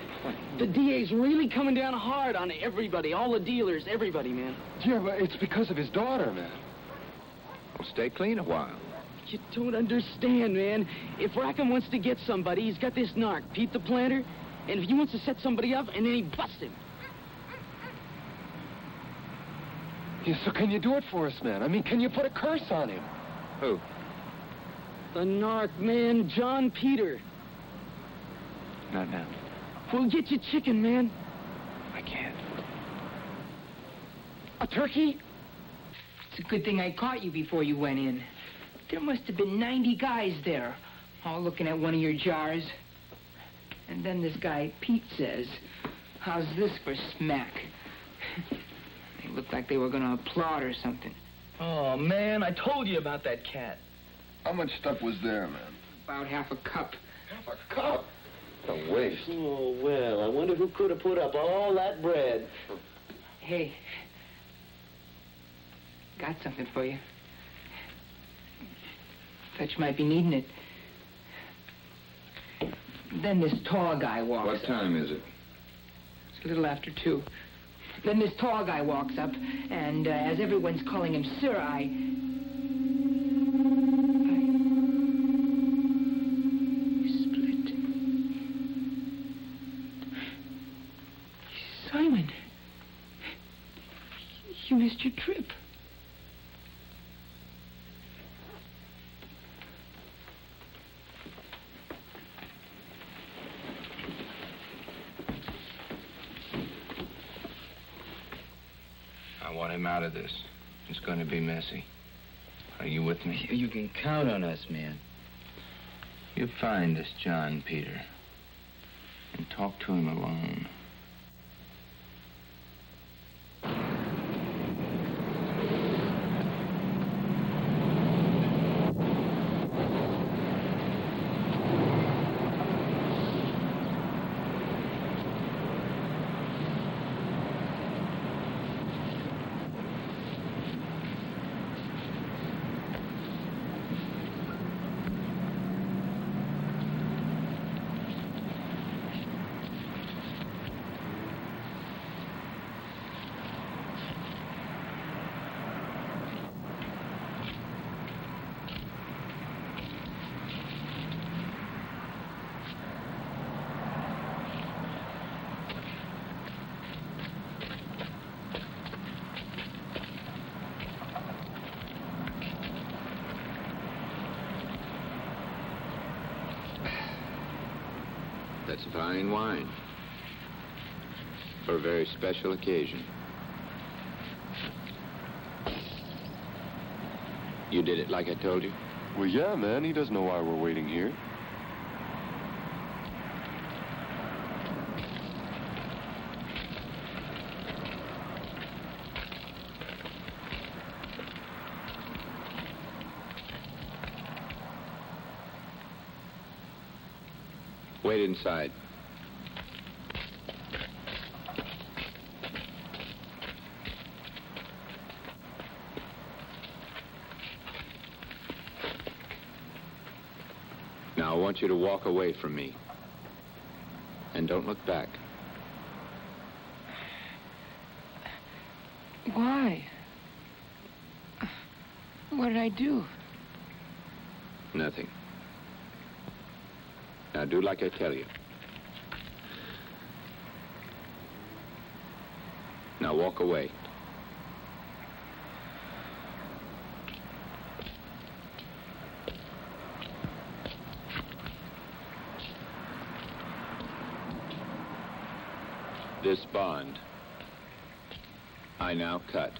The DA's really coming down hard on everybody, all the dealers, everybody, man. Yeah, but it's because of his daughter, man. Well, stay clean a while. You don't understand, man. If Rackham wants to get somebody, he's got this narc, Pete the Planter, and if he wants to set somebody up, and then he busts him. Yeah, so can you do it for us, man? I mean, can you put a curse on him? Who? The narc, man, John Peter. Not now. We'll get you chicken, man. I can't. A turkey? It's a good thing I caught you before you went in. There must have been 90 guys there, all looking at one of your jars. And then this guy, Pete, says, "How's this for smack?" They looked like they were going to applaud or something. Oh, man, I told you about that cat. How much stuff was there, man? About half a cup. Half a cup? A waste. Oh, well, I wonder who could have put up all that bread. Hey, got something for you. Thought you might be needing it. Then this tall guy walks What time is it? It's a little after 2. Then this tall guy walks up, and as everyone's calling him Sir, split. Simon, you missed your trip. I want him out of this. It's going to be messy. Are you with me? You can count on us, man. You find this John Peter and talk to him alone. That's fine wine. For a very special occasion. You did it like I told you? Well, yeah, man. He doesn't know why we're waiting here. Wait inside. Now, I want you to walk away from me. And don't look back. Why? What did I do? Nothing. Now, do like I tell you. Now, walk away. This bond, I now cut.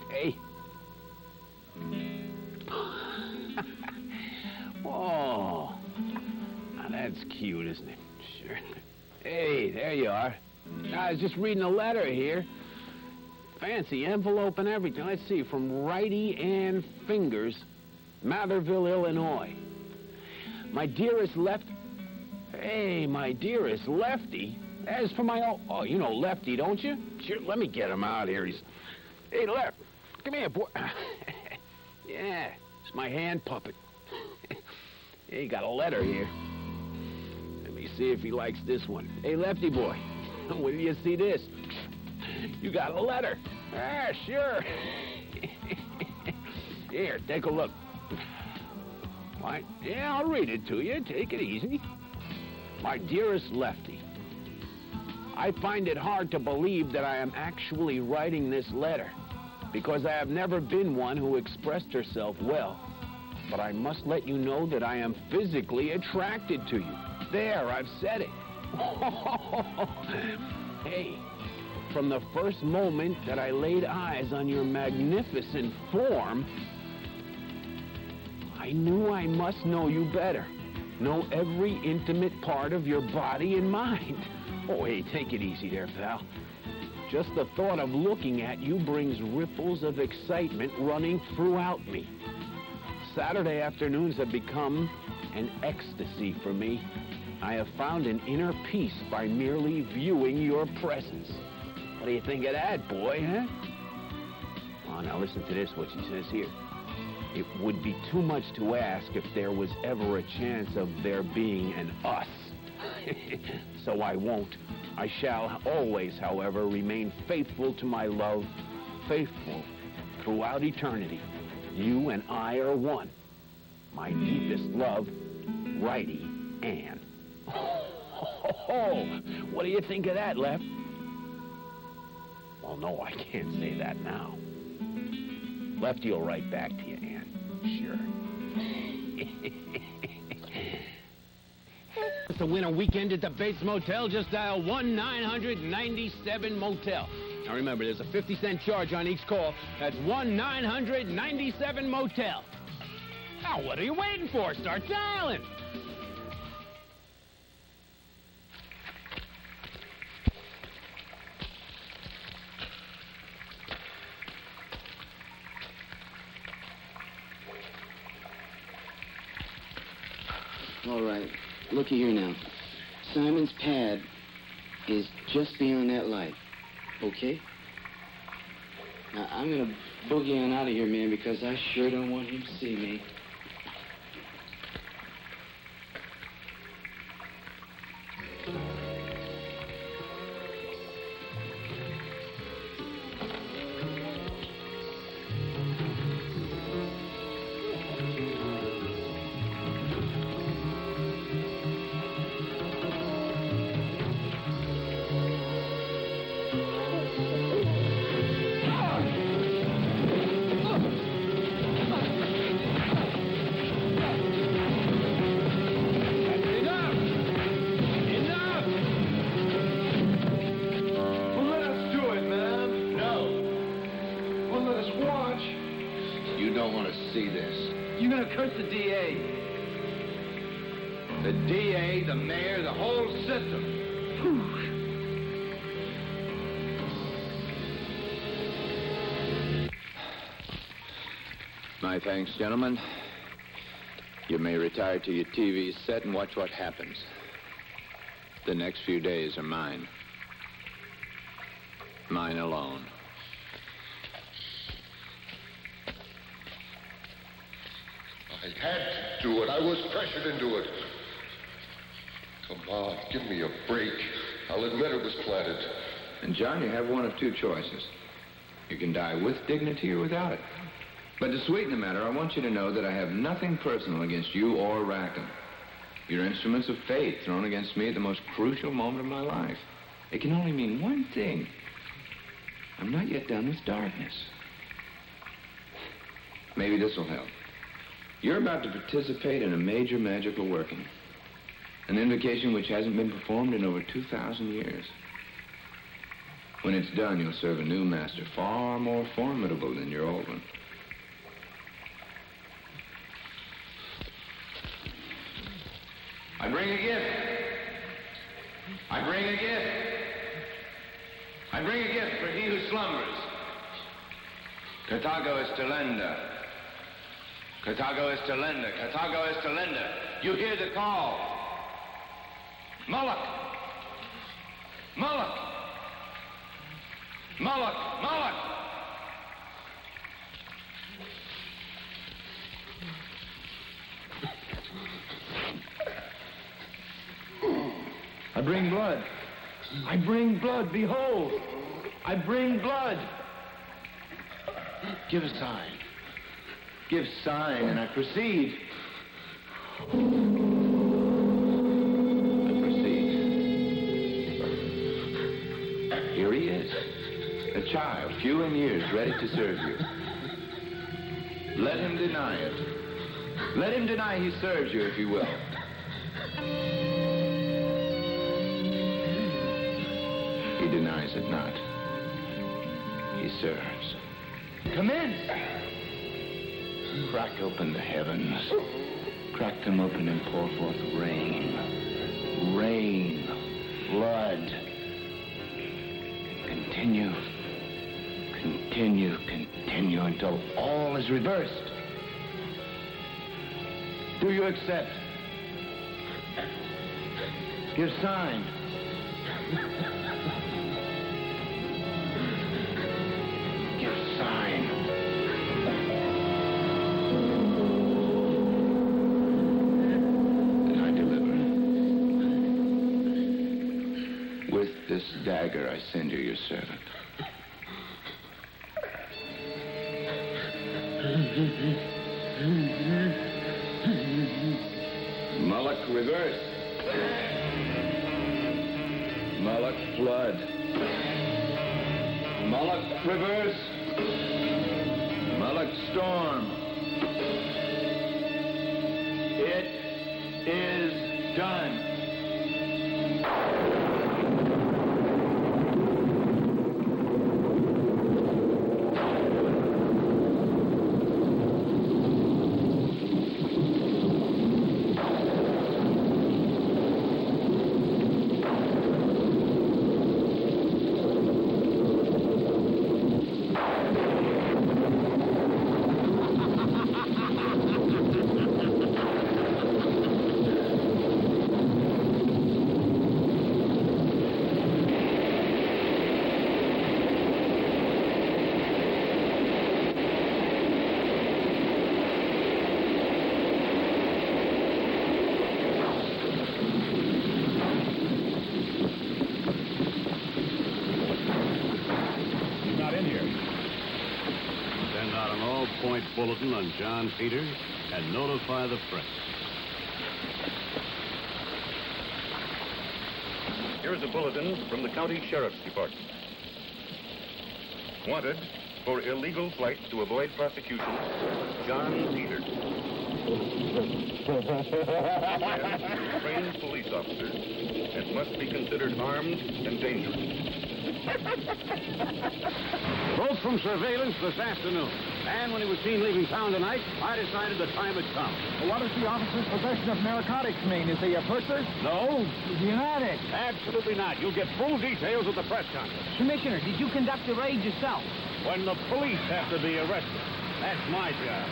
Hey. Oh, now that's cute, isn't it? Sure. Hey, there you are. I was just reading a letter here. Fancy envelope and everything. Let's see, from Righty Ann Fingers, Matherville, Illinois. My dearest Hey, my dearest Lefty. That is for my own... Oh, you know Lefty, don't you? Sure, let me get him out here. Hey, Left, come here, boy. Yeah, it's my hand puppet. He got a letter here. Let me see if he likes this one. Hey, Lefty boy, will you see this? You got a letter. Ah, sure. Here, take a look. What? Yeah, I'll read it to you. Take it easy. My dearest Lefty, I find it hard to believe that I am actually writing this letter, because I have never been one who expressed herself well. But I must let you know that I am physically attracted to you. There, I've said it. Hey, from the first moment that I laid eyes on your magnificent form, I knew I must know you better. Know every intimate part of your body and mind. Oh, hey, take it easy there, pal. Just the thought of looking at you brings ripples of excitement running throughout me. Saturday afternoons have become an ecstasy for me. I have found an inner peace by merely viewing your presence. What do you think of that, boy, huh? Oh, now listen to this, what she says here. It would be too much to ask if there was ever a chance of there being an us. So I won't. I shall always, however, remain faithful to my love, faithful throughout eternity. You and I are one. My deepest love, Righty Ann. Oh, what do you think of that, Lef? Well, no, I can't say that now. Lefty will write back to you, Ann. Sure. To win a weekend at the Bates Motel, just dial 1-997-MOTEL. Now remember, there's a 50-cent charge on each call. That's 1-997-MOTEL. Now, what are you waiting for? Start dialing. All right. Looky here now. Simon's pad is just beyond that light. Okay? Now, I'm gonna boogie on out of here, man, because I sure don't want him to see me. The DA, the mayor, the whole system. My thanks, gentlemen. You may retire to your TV set and watch what happens. The next few days are mine. Mine alone. I had to do it. I was pressured into it. Come on, give me a break. I'll admit it was planted. And John, you have one of two choices. You can die with dignity or without it. But to sweeten the matter, I want you to know that I have nothing personal against you or Rackham. You're instruments of fate thrown against me at the most crucial moment of my life. It can only mean one thing. I'm not yet done with darkness. Maybe this will help. You're about to participate in a major magical working. An invocation which hasn't been performed in over 2,000 years. When it's done, you'll serve a new master, far more formidable than your old one. I bring a gift. I bring a gift. I bring a gift for he who slumbers. Carthago is Talenda. Carthago is Talenda. Carthago is Talenda. You hear the call. Moloch. Moloch. Moloch. Moloch. I bring blood. I bring blood. Behold, I bring blood. Give a sign. Give sign, and I proceed. I proceed. Here he is, a child, few in years, ready to serve you. Let him deny it. Let him deny he serves you, if you will. He denies it not. He serves. Commence! Crack open the heavens. Crack them open and pour forth rain. Rain. Blood. Continue. Continue. Continue until all is reversed. Do you accept? Give sign. This dagger I send you, your servant. Moloch reverse. Moloch flood. Moloch reverse. Moloch storm. It is done. Bulletin on John Peters and notify the press. Here's a bulletin from the County Sheriff's Department. Wanted for illegal flight to avoid prosecution, John Peters. Trained police officers and must be considered armed and dangerous. Both from surveillance this afternoon. And when he was seen leaving town tonight, I decided the time had come. Well, what does the officer's possession of narcotics mean? Is he a pusher? No. Is he an addict? Absolutely not. You'll get full details at the press conference. Commissioner, did you conduct the raid yourself? When the police have to be arrested. That's my job.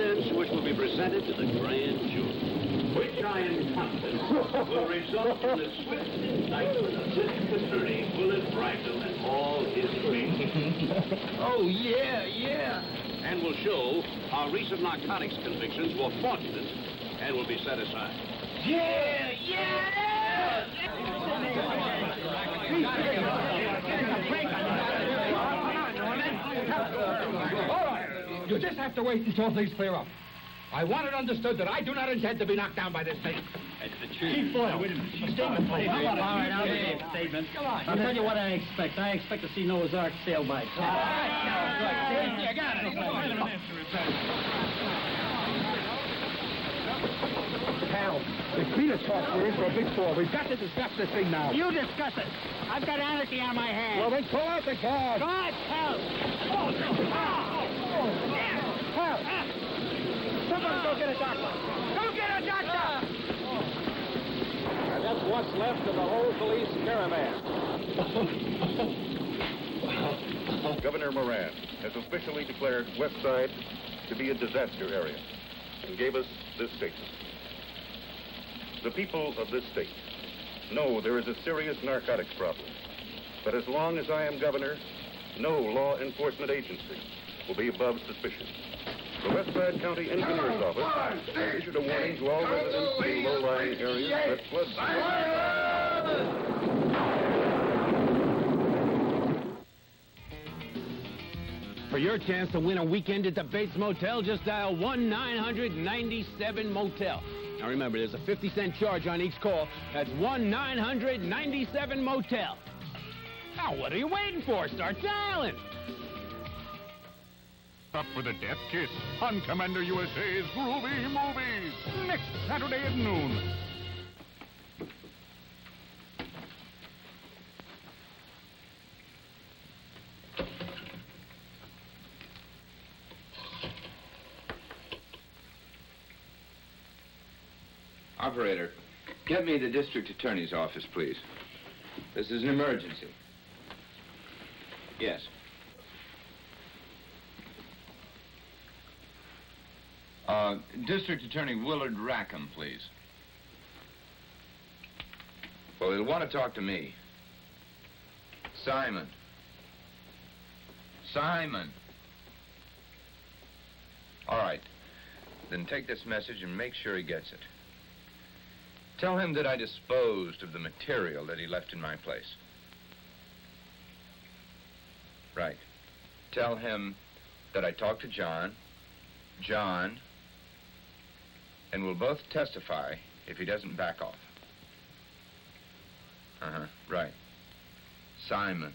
Evidence which will be presented to the grand jury, which I am confident will result in the swift indictment of District Attorney Willard Bragdon and all his cronies. Oh, yeah. And will show how recent narcotics convictions were fraudulent and will be set aside. All right. You just have to wait until things clear up. I want it understood that I do not intend to be knocked down by this thing. That's the truth. Chief Boyle. Wait a minute. A statement, please. All right, I'll make a statement. Come on. I'll tell you what I expect. I expect to see Noah's Ark sail by. You got it. Hal, if Peter talks, we're in for a big fall. We've got to discuss this thing now. You discuss it. I've got anarchy on my hands. Well, then pull out the gas. God help! Hal! Somebody go get a doctor. Go get a doctor! And that's what's left of the whole police caravan. Governor Moran has officially declared West Side to be a disaster area and gave us this statement. The people of this state know there is a serious narcotics problem, but as long as I am governor, no law enforcement agency will be above suspicion. The West Side County Engineer's Office has issued a warning to all residents in low-lying areas that flood. For your chance to win a weekend at the Bates Motel, just dial 1-900-97-MOTEL. Now remember, there's a 50-cent charge on each call. That's 1-900-97-MOTEL. Now, what are you waiting for? Start dialing. Up for the death kiss on Commander USA's Groovie Movies next Saturday at noon. Operator, get me the district attorney's office, please. This is an emergency. Yes. District Attorney Willard Rackham, please. Well, he'll want to talk to me. Simon. All right. Then take this message and make sure he gets it. Tell him that I disposed of the material that he left in my place. Right. Tell him that I talked to John, and we'll both testify if he doesn't back off. Right. Simon.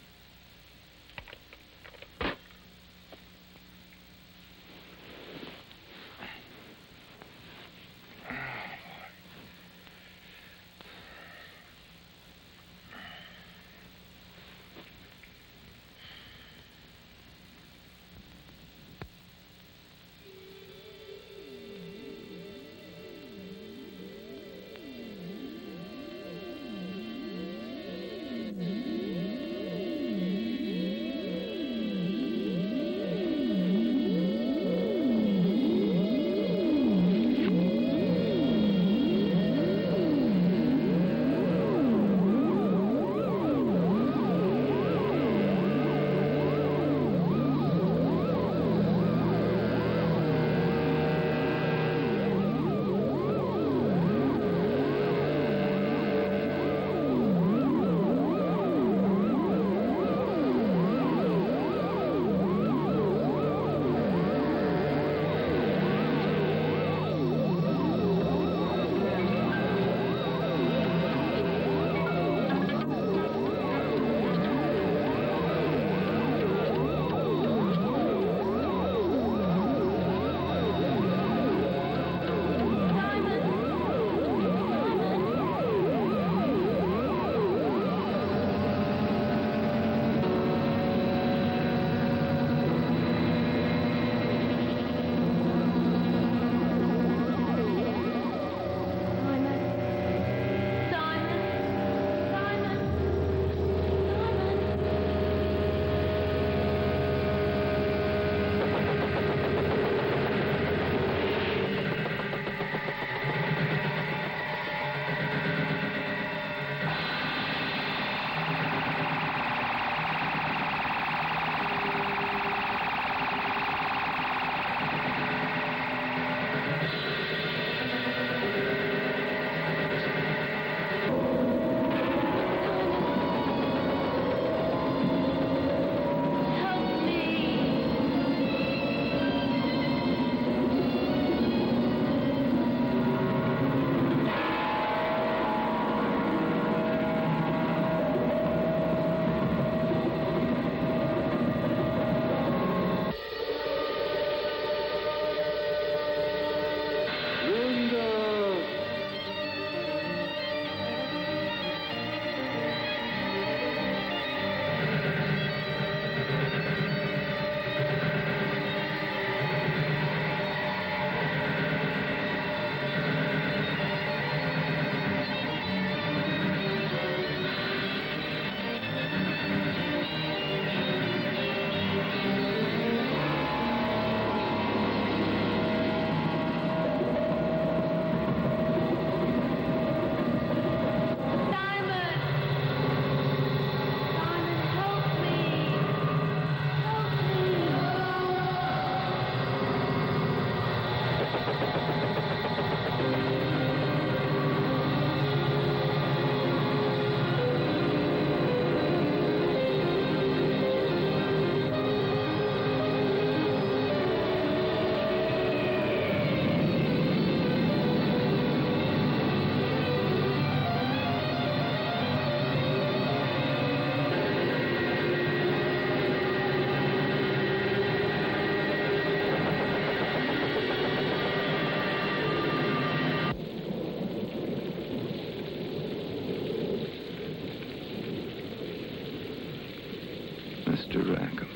Mr. Rackham.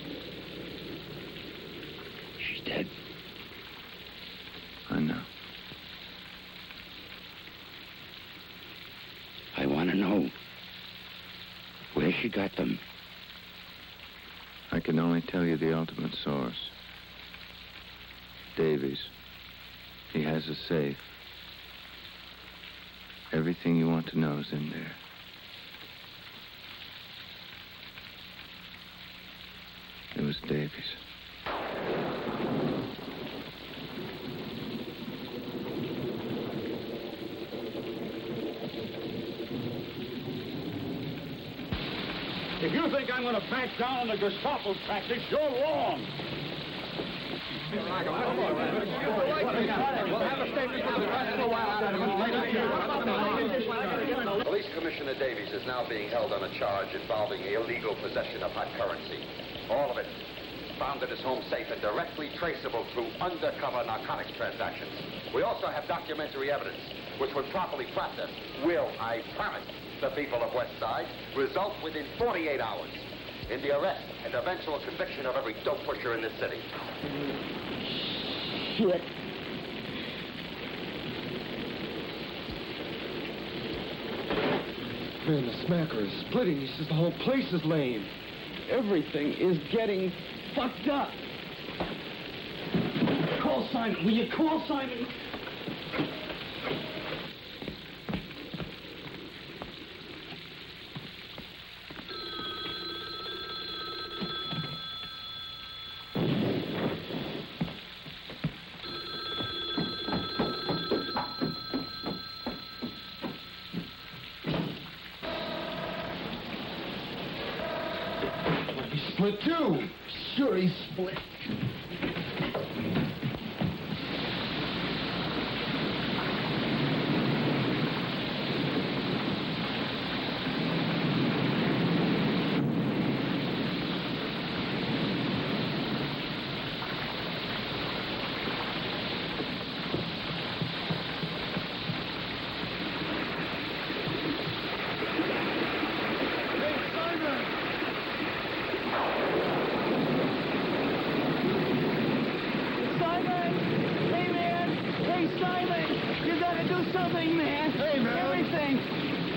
She's dead. I know. I want to know where she got them. I can only tell you the ultimate source. Davies. He has a safe. Everything you want to know is in there. It was Davies. If you think I'm going to back down on the Gestapo tactics, you're wrong. We'll have a statement for the rest for a while. Police Commissioner Davies is now being held on a charge involving illegal possession of hot currency. All of it found at his home safe and directly traceable through undercover narcotics transactions. We also have documentary evidence, which when properly processed will, I promise the people of West Side, result within 48 hours in the arrest and eventual conviction of every dope pusher in this city. Shit. Man, the smacker is splitting. He says the whole place is lame. Everything is getting fucked up. Call Simon. Will you call Simon? Split too. Sure, he's split.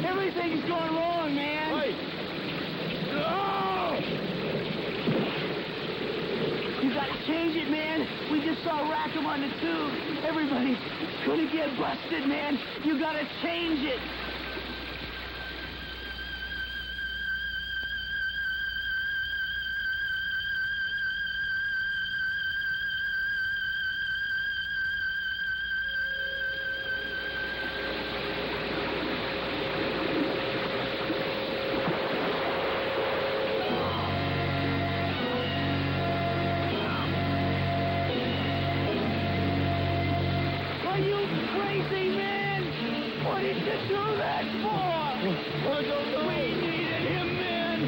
Everything's going wrong, man. Wait. Oh! You gotta change it, man. We just saw Rackham on the tube. Everybody's gonna get busted, man. You gotta change it. Are you crazy, man? What did you do that for? I don't know. We needed him, man.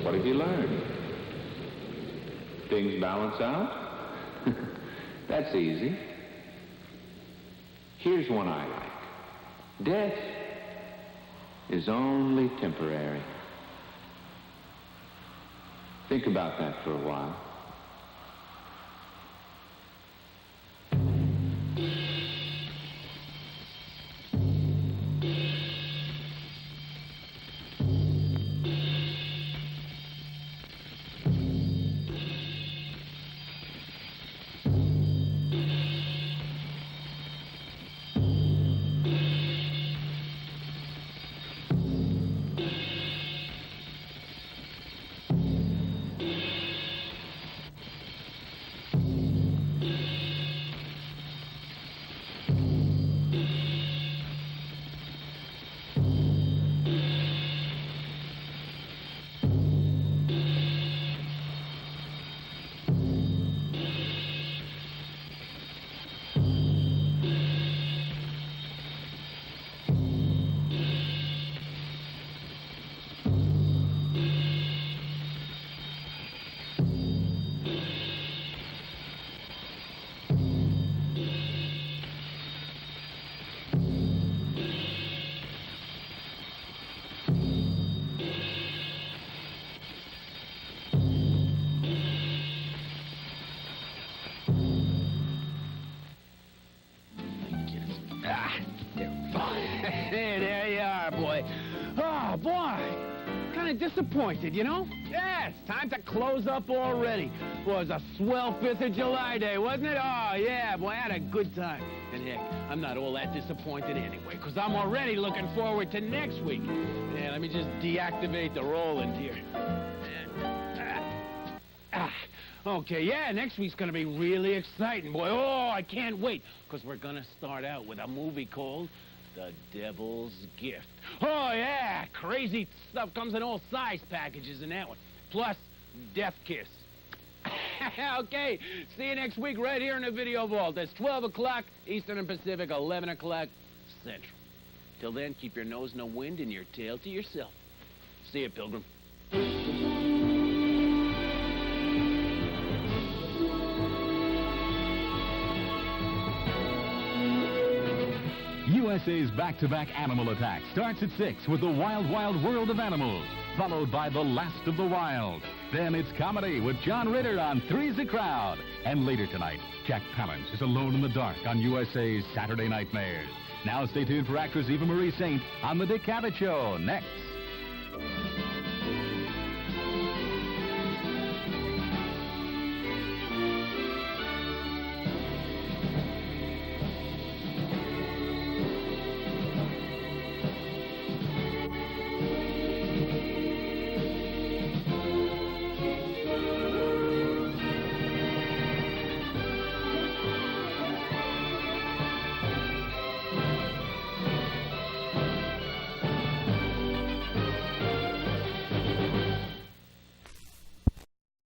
What have you learned? Things balance out? That's easy. Here's one I like. Death is only temporary. Think about that for a while. There you are, boy. Oh, boy. Kind of disappointed, you know? Yeah, it's time to close up already. Boy, it was a swell 5th of July day, wasn't it? Oh, yeah, boy, I had a good time. And heck, I'm not all that disappointed anyway, because I'm already looking forward to next week. Yeah, let me just deactivate the Roland here. Okay, yeah, next week's gonna be really exciting, boy. Oh, I can't wait, because we're gonna start out with a movie called The Devil's Gift. Oh, yeah, crazy stuff comes in all size packages in that one. Plus, Death Kiss. Okay, see you next week right here in the Video Vault. It's 12 o'clock Eastern and Pacific, 11 o'clock Central. Till then, keep your nose in the wind and your tail to yourself. See you, Pilgrim. USA's back-to-back animal attack starts at 6 with The Wild, Wild World of Animals, followed by The Last of the Wild. Then it's comedy with John Ritter on Three's a Crowd. And later tonight, Jack Palance is alone in the dark on USA's Saturday Nightmares. Now stay tuned for actress Eva Marie Saint on The Dick Cavett Show next.